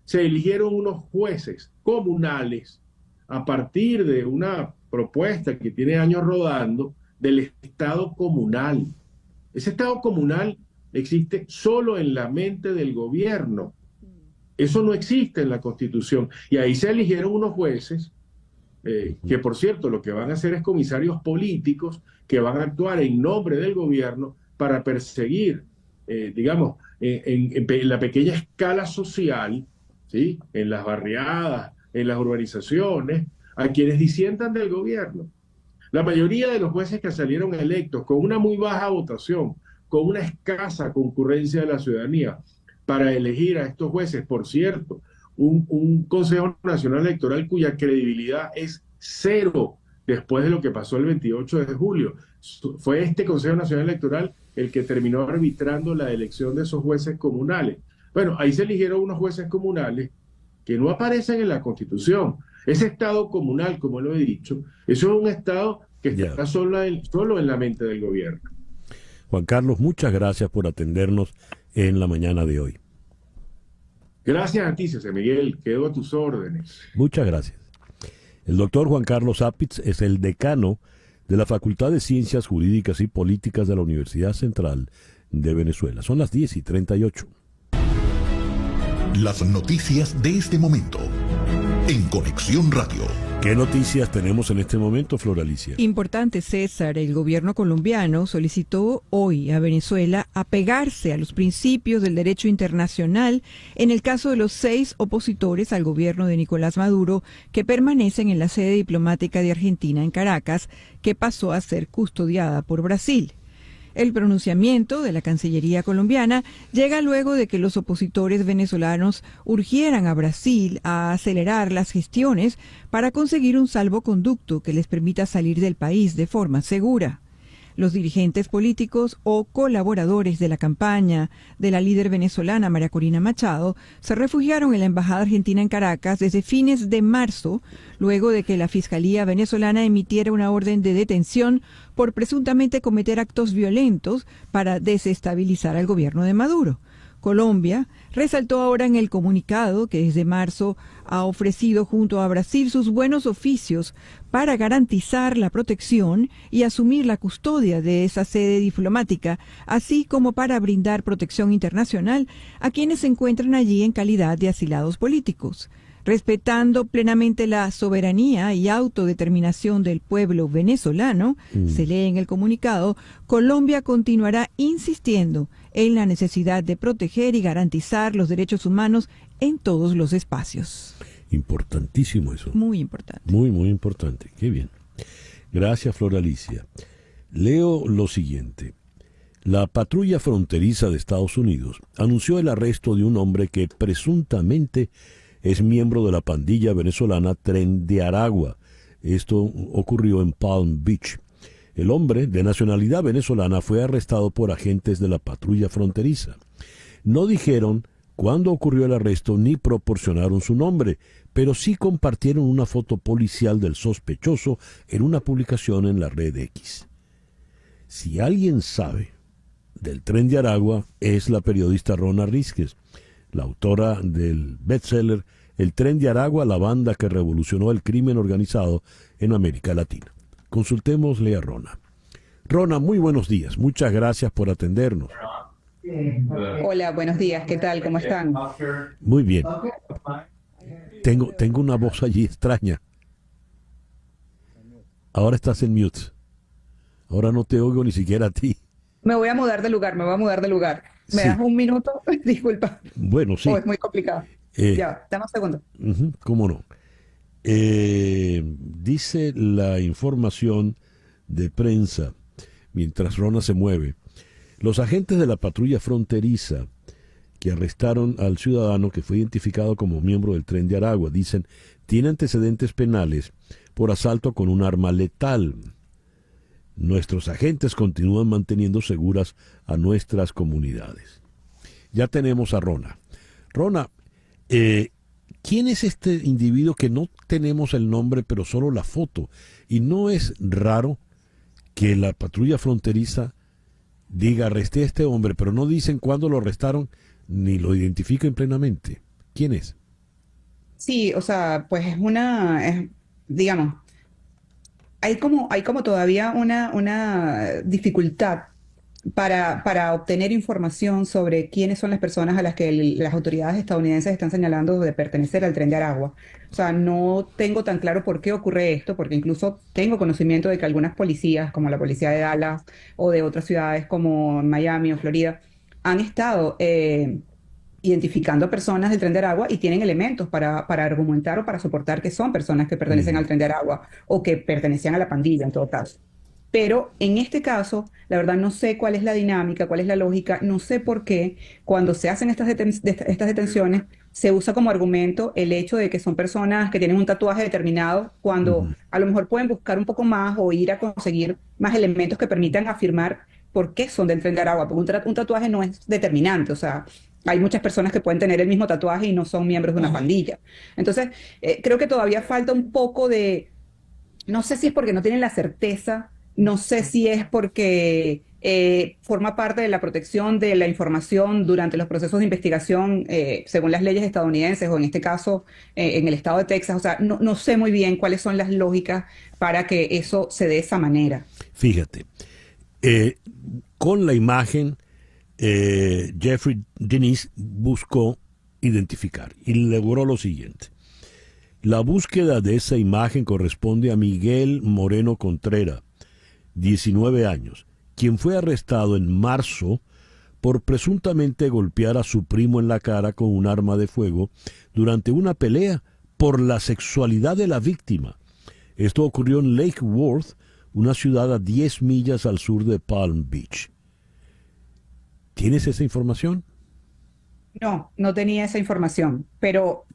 se eligieron unos jueces comunales a partir de una propuesta que tiene años rodando del Estado comunal. Ese Estado comunal existe solo en la mente del gobierno. Eso no existe en la Constitución. Y ahí se eligieron unos jueces que, por cierto, lo que van a hacer es comisarios políticos que van a actuar en nombre del gobierno para perseguir, digamos, en la pequeña escala social, ¿sí?, en las barriadas, en las urbanizaciones, a quienes disientan del gobierno. La mayoría de los jueces que salieron electos con una muy baja votación, con una escasa concurrencia de la ciudadanía para elegir a estos jueces, por cierto, un Consejo Nacional Electoral cuya credibilidad es 0 después de lo que pasó el 28 de julio. Fue este Consejo Nacional Electoral el que terminó arbitrando la elección de esos jueces comunales. Bueno, ahí se eligieron unos jueces comunales que no aparecen en la Constitución. Ese Estado comunal, como lo he dicho, eso es un Estado que está solo en la mente del gobierno. Juan Carlos, muchas gracias por atendernos en la mañana de hoy. Gracias a ti, César Miguel. Quedo a tus órdenes. Muchas gracias. El doctor Juan Carlos Apitz es el decano de la Facultad de Ciencias Jurídicas y Políticas de la Universidad Central de Venezuela. Son las 10:38. Las noticias de este momento en Conexión Radio. ¿Qué noticias tenemos en este momento, Flor Alicia? Importante, César. El gobierno colombiano solicitó hoy a Venezuela apegarse a los principios del derecho internacional en el caso de los 6 opositores al gobierno de Nicolás Maduro que permanecen en la sede diplomática de Argentina en Caracas, que pasó a ser custodiada por Brasil. El pronunciamiento de la Cancillería colombiana llega luego de que los opositores venezolanos urgieran a Brasil a acelerar las gestiones para conseguir un salvoconducto que les permita salir del país de forma segura. Los dirigentes políticos o colaboradores de la campaña de la líder venezolana María Corina Machado se refugiaron en la Embajada Argentina en Caracas desde fines de marzo, luego de que la Fiscalía venezolana emitiera una orden de detención por presuntamente cometer actos violentos para desestabilizar al gobierno de Maduro. Colombia resaltó ahora en el comunicado que desde marzo ha ofrecido junto a Brasil sus buenos oficios para garantizar la protección y asumir la custodia de esa sede diplomática, así como para brindar protección internacional a quienes se encuentran allí en calidad de asilados políticos. Respetando plenamente la soberanía y autodeterminación del pueblo venezolano, se lee en el comunicado, Colombia continuará insistiendo en la necesidad de proteger y garantizar los derechos humanos en todos los espacios. Importantísimo eso. Muy importante. Muy, muy importante. Qué bien. Gracias, Flor Alicia. Leo lo siguiente. La patrulla fronteriza de Estados Unidos anunció el arresto de un hombre que presuntamente es miembro de la pandilla venezolana Tren de Aragua. Esto ocurrió en Palm Beach. El hombre, de nacionalidad venezolana, fue arrestado por agentes de la patrulla fronteriza. No dijeron cuándo ocurrió el arresto ni proporcionaron su nombre, pero sí compartieron una foto policial del sospechoso en una publicación en la red X. Si alguien sabe del Tren de Aragua, es la periodista Rona Rísquez, la autora del bestseller El Tren de Aragua, la banda que revolucionó el crimen organizado en América Latina. Consultémosle a Rona. Rona, muy buenos días. Muchas gracias por atendernos. Hola, buenos días. ¿Qué tal? ¿Cómo están? Muy bien. Tengo una voz allí extraña. Ahora estás en mute. Ahora no te oigo ni siquiera a ti. Me voy a mudar de lugar. ¿Me das un minuto? Disculpa. Bueno, sí. Es muy complicado. Ya, dame un segundo. ¿Cómo no? Dice la información de prensa, mientras Rona se mueve, los agentes de la patrulla fronteriza que arrestaron al ciudadano que fue identificado como miembro del Tren de Aragua, dicen, tiene antecedentes penales por asalto con un arma letal. Nuestros agentes continúan manteniendo seguras a nuestras comunidades. ya tenemos a Rona. Rona, ¿quién es este individuo que no tenemos el nombre, pero solo la foto? Y no es raro que la patrulla fronteriza diga arresté a este hombre, pero no dicen cuándo lo arrestaron ni lo identifican plenamente. ¿Quién es? Sí, o sea, pues digamos, hay como todavía una dificultad para obtener información sobre quiénes son las personas a las que las autoridades estadounidenses están señalando de pertenecer al Tren de Aragua. O sea, no tengo tan claro por qué ocurre esto, porque incluso tengo conocimiento de que algunas policías, como la policía de Dallas o de otras ciudades como Miami o Florida, han estado identificando personas del Tren de Aragua y tienen elementos para argumentar o para soportar que son personas que pertenecen al Tren de Aragua o que pertenecían a la pandilla en todo caso. Pero en este caso, la verdad no sé cuál es la dinámica, cuál es la lógica, no sé por qué cuando se hacen estas detenciones se usa como argumento el hecho de que son personas que tienen un tatuaje determinado, cuando a lo mejor pueden buscar un poco más o ir a conseguir más elementos que permitan afirmar por qué son del Tren de Aragua, porque un tatuaje no es determinante, o sea, hay muchas personas que pueden tener el mismo tatuaje y no son miembros de una pandilla. Entonces, creo que todavía falta un poco de, no sé si es porque no tienen la certeza, no sé si es porque forma parte de la protección de la información durante los procesos de investigación según las leyes estadounidenses o en este caso en el estado de Texas. O sea, no sé muy bien cuáles son las lógicas para que eso se dé de esa manera. Fíjate, con la imagen Jeffrey Denis buscó identificar y logró lo siguiente. La búsqueda de esa imagen corresponde a Miguel Moreno Contreras, 19 años, quien fue arrestado en marzo por presuntamente golpear a su primo en la cara con un arma de fuego durante una pelea por la sexualidad de la víctima. Esto ocurrió en Lake Worth, una ciudad a 10 millas al sur de Palm Beach. ¿Tienes esa información? No tenía esa información, pero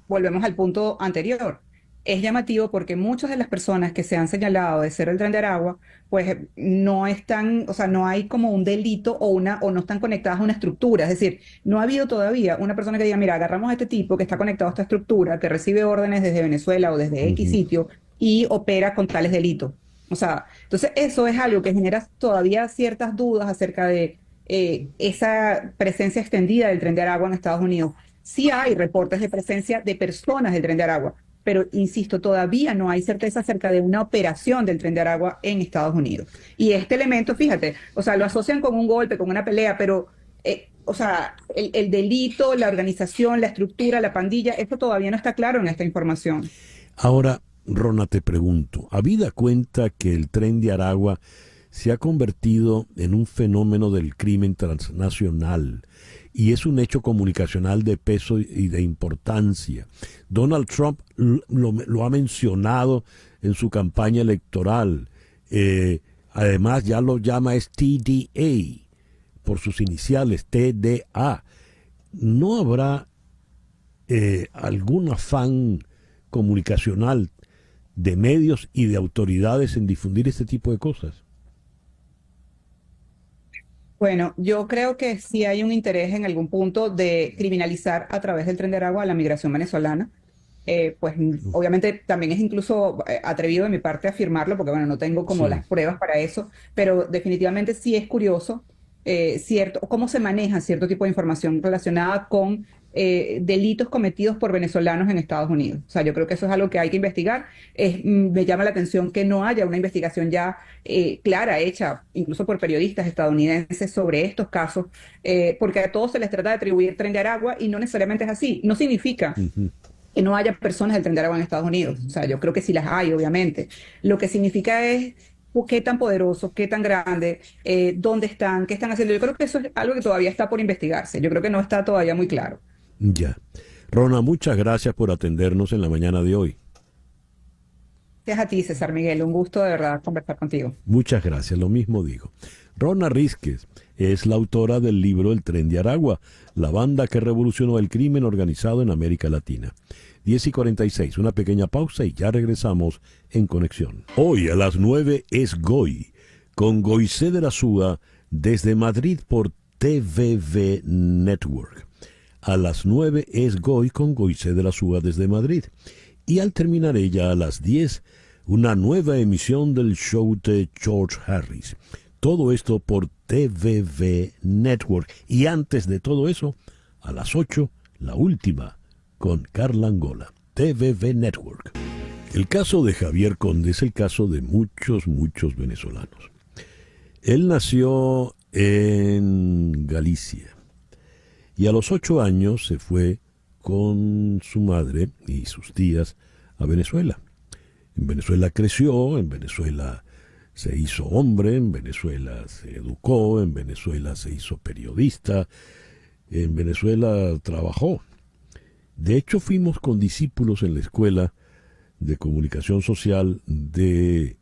volvemos al punto anterior. Es llamativo porque muchas de las personas que se han señalado de ser el Tren de Aragua, pues no están, o sea, no hay como un delito o no están conectadas a una estructura. Es decir, no ha habido todavía una persona que diga, mira, agarramos a este tipo que está conectado a esta estructura, que recibe órdenes desde Venezuela o desde X sitio y opera con tales delitos. O sea, entonces eso es algo que genera todavía ciertas dudas acerca de esa presencia extendida del Tren de Aragua en Estados Unidos. Sí hay reportes de presencia de personas del Tren de Aragua, pero insisto, todavía no hay certeza acerca de una operación del Tren de Aragua en Estados Unidos. Y este elemento, fíjate, o sea, lo asocian con un golpe, con una pelea, pero, o sea, el delito, la organización, la estructura, la pandilla, esto todavía no está claro en esta información. Ahora, Rona, te pregunto, habida cuenta que el Tren de Aragua se ha convertido en un fenómeno del crimen transnacional y es un hecho comunicacional de peso y de importancia. Donald Trump lo ha mencionado en su campaña electoral. Además, ya lo llama TDA, por sus iniciales, TDA. ¿No habrá algún afán comunicacional de medios y de autoridades en difundir este tipo de cosas? Bueno, yo creo que sí hay un interés en algún punto de criminalizar a través del Tren de Aragua a la migración venezolana. Pues obviamente también es incluso atrevido de mi parte afirmarlo, porque bueno, no tengo como las pruebas para eso, pero definitivamente sí es curioso cómo se maneja cierto tipo de información relacionada con delitos cometidos por venezolanos en Estados Unidos. O sea, yo creo que eso es algo que hay que investigar. Me llama la atención que no haya una investigación ya clara, hecha incluso por periodistas estadounidenses sobre estos casos, porque a todos se les trata de atribuir Tren de Aragua y no necesariamente es así. No significa que no haya personas del Tren de Aragua en Estados Unidos. O sea, yo creo que sí las hay, obviamente. Lo que significa es qué tan poderosos, qué tan grandes, dónde están, qué están haciendo. Yo creo que eso es algo que todavía está por investigarse. Yo creo que no está todavía muy claro. Ya. Rona, muchas gracias por atendernos en la mañana de hoy. Gracias a ti, César Miguel. Un gusto de verdad conversar contigo. Muchas gracias, lo mismo digo. Rona Rísquez es la autora del libro El Tren de Aragua, la banda que revolucionó el crimen organizado en América Latina. 10:46, una pequeña pausa y ya regresamos en Conexión. Hoy a las 9 es Goy, con Goicé de la Súa, desde Madrid por TVV Network. A las 9 es Goy con Goicé de la Súa desde Madrid. Y al terminar ella a las 10, una nueva emisión del show de George Harris. Todo esto por TVV Network. Y antes de todo eso, a las 8, la última, con Carla Angola. TVV Network. El caso de Javier Conde es el caso de muchos venezolanos. Él nació en Galicia y a los 8 años se fue con su madre y sus tías a Venezuela. En Venezuela creció, en Venezuela se hizo hombre, en Venezuela se educó, en Venezuela se hizo periodista, en Venezuela trabajó. De hecho, fuimos condiscípulos en la Escuela de Comunicación Social de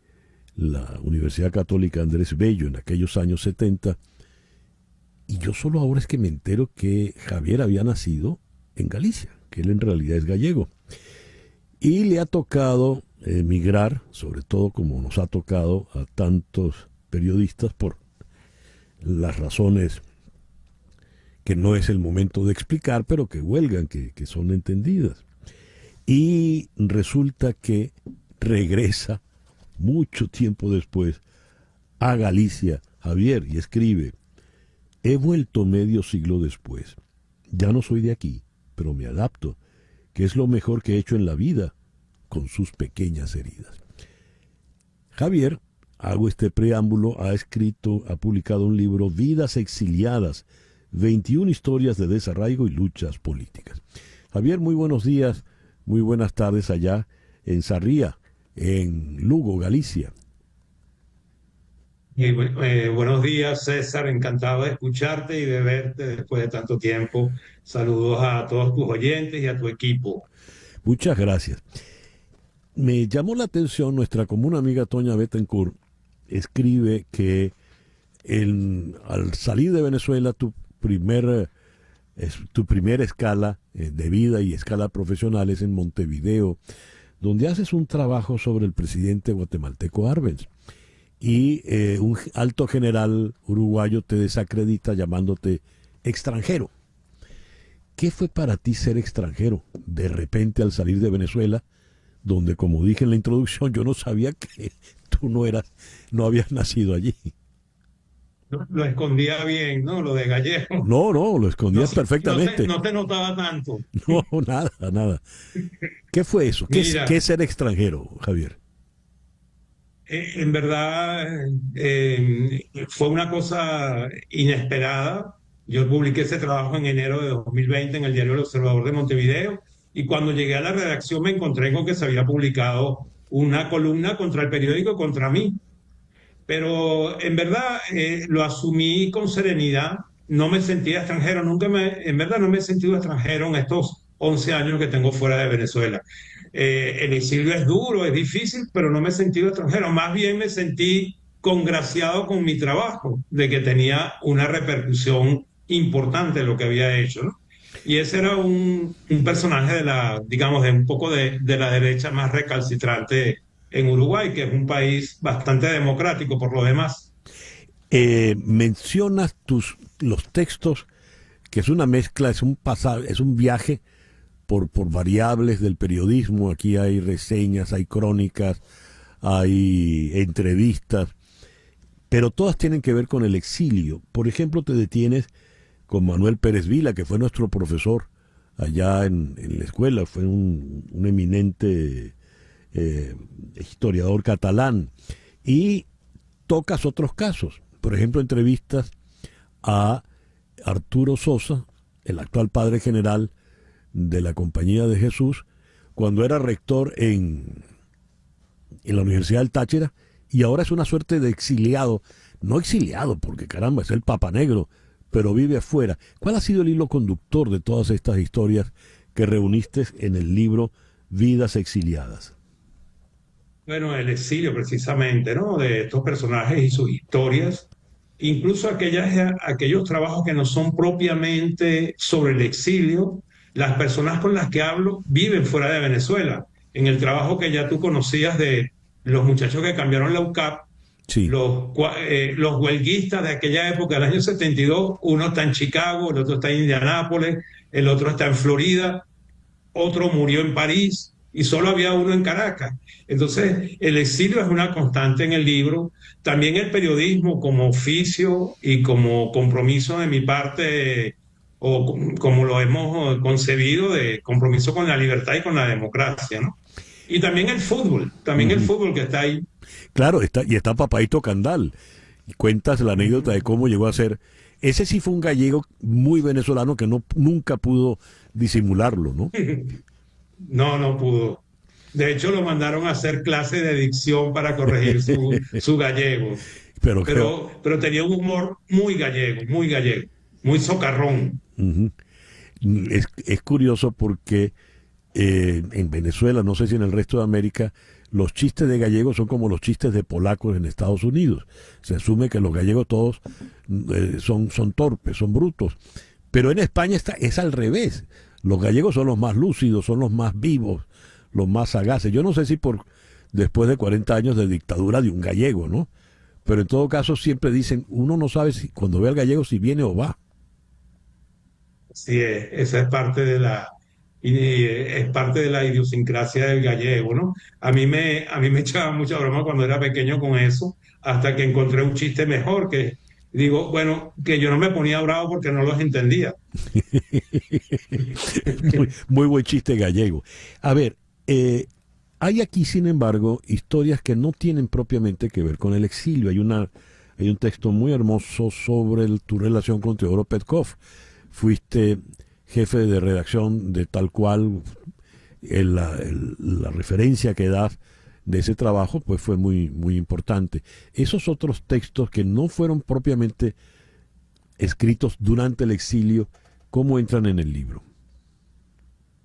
la Universidad Católica Andrés Bello en aquellos años 70, y yo solo ahora es que me entero que Javier había nacido en Galicia, que él en realidad es gallego, y le ha tocado emigrar, sobre todo como nos ha tocado a tantos periodistas por las razones que no es el momento de explicar, pero que huelgan, que son entendidas. Y resulta que regresa mucho tiempo después a Galicia, Javier, y escribe: he vuelto medio siglo después. Ya no soy de aquí, pero me adapto, que es lo mejor que he hecho en la vida, con sus pequeñas heridas. Javier, hago este preámbulo, ha publicado un libro, Vidas Exiliadas, 21 historias de desarraigo y luchas políticas. Javier, muy buenos días, muy buenas tardes allá en Sarria, en Lugo, Galicia. Buenos días, César, encantado de escucharte y de verte después de tanto tiempo. Saludos a todos tus oyentes y a tu equipo. Muchas gracias. Me llamó la atención, nuestra común amiga Toña Bettencourt escribe que al salir de Venezuela tu primera escala de vida y escala profesional es en Montevideo, donde haces un trabajo sobre el presidente guatemalteco Arbenz. Y un alto general uruguayo te desacredita llamándote extranjero. ¿Qué fue para ti ser extranjero de repente al salir de Venezuela, donde, como dije en la introducción, yo no sabía que tú no habías nacido allí? Lo escondía bien, ¿no? Lo de gallego. No, lo escondías perfectamente. No te notaba tanto. No, nada. ¿Qué fue eso? ¿Qué es ser extranjero, Javier? En verdad, fue una cosa inesperada. Yo publiqué ese trabajo en enero de 2020 en el diario El Observador de Montevideo, y cuando llegué a la redacción me encontré con que se había publicado una columna contra el periódico y contra mí. Pero en verdad lo asumí con serenidad. No me sentía extranjero, en verdad no me he sentido extranjero en estos 11 años que tengo fuera de Venezuela. El exilio es duro, es difícil, pero no me he sentido extranjero. Más bien me sentí congraciado con mi trabajo, de que tenía una repercusión importante en lo que había hecho, ¿no? Y ese era un personaje de un poco de la derecha más recalcitrante en Uruguay, que es un país bastante democrático por lo demás. Mencionas los textos, que es una mezcla, es un viaje por variables del periodismo. Aquí hay reseñas, hay crónicas, hay entrevistas, pero todas tienen que ver con el exilio. Por ejemplo, te detienes con Manuel Pérez Vila, que fue nuestro profesor allá en la escuela, fue un eminente historiador catalán, y tocas otros casos. Por ejemplo, entrevistas a Arturo Sosa, el actual padre general de la Compañía de Jesús, cuando era rector en la Universidad del Táchira, y ahora es una suerte de exiliado. No exiliado, porque caramba, es el Papa Negro, pero vive afuera. ¿Cuál ha sido el hilo conductor de todas estas historias que reuniste en el libro Vidas Exiliadas? Bueno, el exilio precisamente, ¿no? De estos personajes y sus historias, incluso aquellos trabajos que no son propiamente sobre el exilio. Las personas con las que hablo viven fuera de Venezuela. En el trabajo que ya tú conocías de los muchachos que cambiaron la UCAP, Sí. Los huelguistas de aquella época, del año 72, uno está en Chicago, el otro está en Indianápolis, el otro está en Florida, otro murió en París y solo había uno en Caracas. Entonces, el exilio es una constante en el libro. También el periodismo como oficio y como compromiso de mi parte, o como lo hemos concebido, de compromiso con la libertad y con la democracia, ¿no? Y también el fútbol que está ahí. Claro, está Papaito Candal. Cuentas la anécdota de cómo llegó a ser. Ese sí fue un gallego muy venezolano que nunca pudo disimularlo, ¿no? No pudo. De hecho, lo mandaron a hacer clase de dicción para corregir su gallego. Pero tenía un humor muy gallego, muy socarrón. Es curioso porque en Venezuela, no sé si en el resto de América, los chistes de gallegos son como los chistes de polacos en Estados Unidos. Se asume que los gallegos todos son torpes, son brutos. Pero en España es al revés. Los gallegos son los más lúcidos, son los más vivos, los más sagaces. Yo no sé si después de 40 años de dictadura de un gallego, ¿no? Pero en todo caso siempre dicen, uno no sabe si cuando ve al gallego si viene o va. Sí, esa es parte de la idiosincrasia del gallego, ¿no? A mí me echaba mucha broma cuando era pequeño con eso, hasta que encontré un chiste mejor, que digo, bueno, que yo no me ponía bravo porque no los entendía. Muy buen chiste gallego. A ver, hay aquí, sin embargo, historias que no tienen propiamente que ver con el exilio. Hay un texto muy hermoso sobre tu relación con Teodoro Petkov. Fuiste jefe de redacción de Tal Cual. La referencia que das de ese trabajo pues fue muy, muy importante. Esos otros textos que no fueron propiamente escritos durante el exilio, ¿cómo entran en el libro?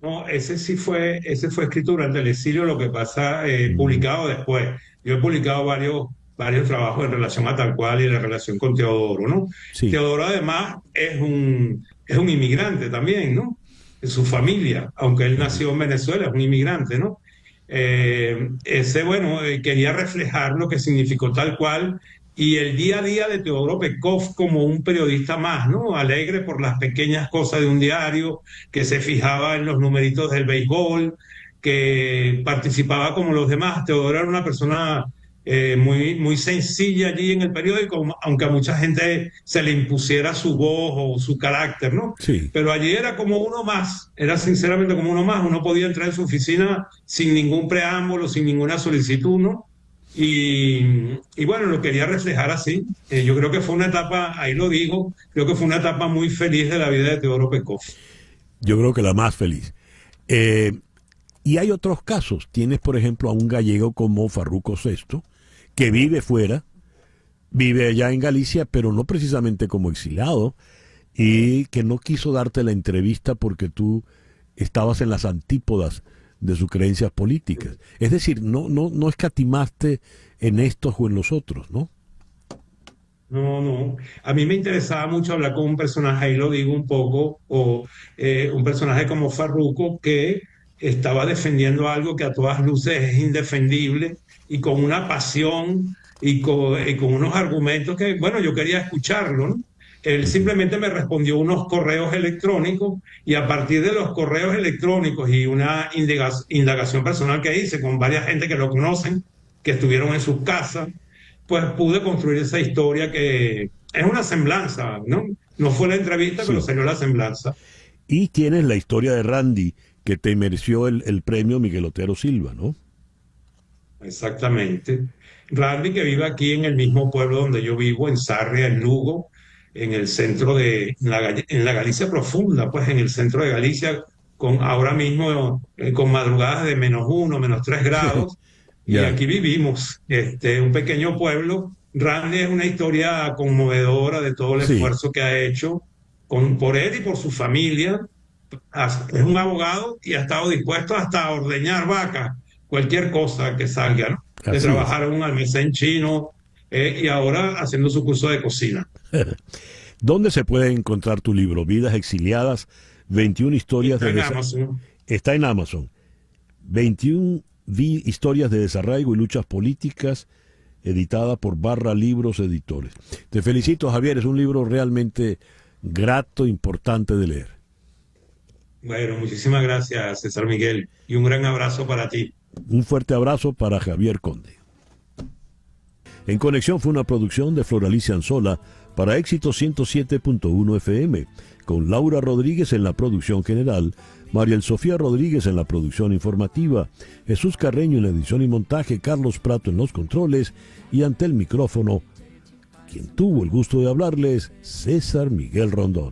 No, ese fue escrito durante el exilio, lo que pasa, publicado después. Yo he publicado varios trabajos en relación a Tal Cual y la relación con Teodoro, ¿no? Sí. Teodoro además es un inmigrante también, ¿no? Su familia, aunque él nació en Venezuela, es un inmigrante, ¿no? Quería reflejar lo que significó Tal Cual y el día a día de Teodoro Petkov como un periodista más, ¿no? Alegre por las pequeñas cosas de un diario, que se fijaba en los numeritos del béisbol, que participaba como los demás. Teodoro era una persona muy, muy sencilla allí en el periódico, aunque a mucha gente se le impusiera su voz o su carácter, ¿no? Sí. Pero allí era como uno más, era sinceramente como uno más. Uno podía entrar en su oficina sin ningún preámbulo, sin ninguna solicitud, ¿no? Y bueno, lo quería reflejar así. Yo creo que fue una etapa, ahí lo digo, creo que fue una etapa muy feliz de la vida de Teodoro Petkov. Yo creo que la más feliz. Y hay otros casos. Tienes, por ejemplo, a un gallego como Farruco VI, que vive fuera, vive allá en Galicia, pero no precisamente como exilado, y que no quiso darte la entrevista porque tú estabas en las antípodas de sus creencias políticas. Es decir, no escatimaste en estos o en los otros, ¿no? No. A mí me interesaba mucho hablar con un personaje, ahí lo digo un poco, un personaje como Farruco, que estaba defendiendo algo que a todas luces es indefendible, y con una pasión y con unos argumentos que, bueno, yo quería escucharlo, ¿no? Él simplemente me respondió unos correos electrónicos, y a partir de los correos electrónicos y una indagación personal que hice con varias gente que lo conocen, que estuvieron en sus casas, pues pude construir esa historia que es una semblanza, ¿no? No fue la entrevista, sí, pero salió la semblanza. Y tienes la historia de Randy, que te mereció el premio Miguel Otero Silva, ¿no? Exactamente. Randy, que vive aquí en el mismo pueblo donde yo vivo, en Sarria, en Lugo, en el centro en la Galicia profunda, pues en el centro de Galicia, ahora mismo con madrugadas de -1, -3 grados, y aquí vivimos, un pequeño pueblo. Randy es una historia conmovedora de todo el esfuerzo que ha hecho por él y por su familia. Es un abogado y ha estado dispuesto hasta a ordeñar vacas, cualquier cosa que salga, ¿no? De trabajar en un almacén chino y ahora haciendo su curso de cocina. ¿Dónde se puede encontrar tu libro? Vidas exiliadas, 21 historias de Amazon. Está en Amazon. 21 historias de desarraigo y luchas políticas editada por Barra Libros Editores. Te felicito, Javier, es un libro realmente grato, importante de leer. Bueno, muchísimas gracias, César Miguel, y un gran abrazo para ti. Un fuerte abrazo para Javier Conde. En Conexión fue una producción de Floralicia Anzola para Éxito 107.1 FM, con Laura Rodríguez en la producción general, Mariel Sofía Rodríguez en la producción informativa, Jesús Carreño en la edición y montaje, Carlos Prato en los controles y ante el micrófono, quien tuvo el gusto de hablarles, César Miguel Rondón.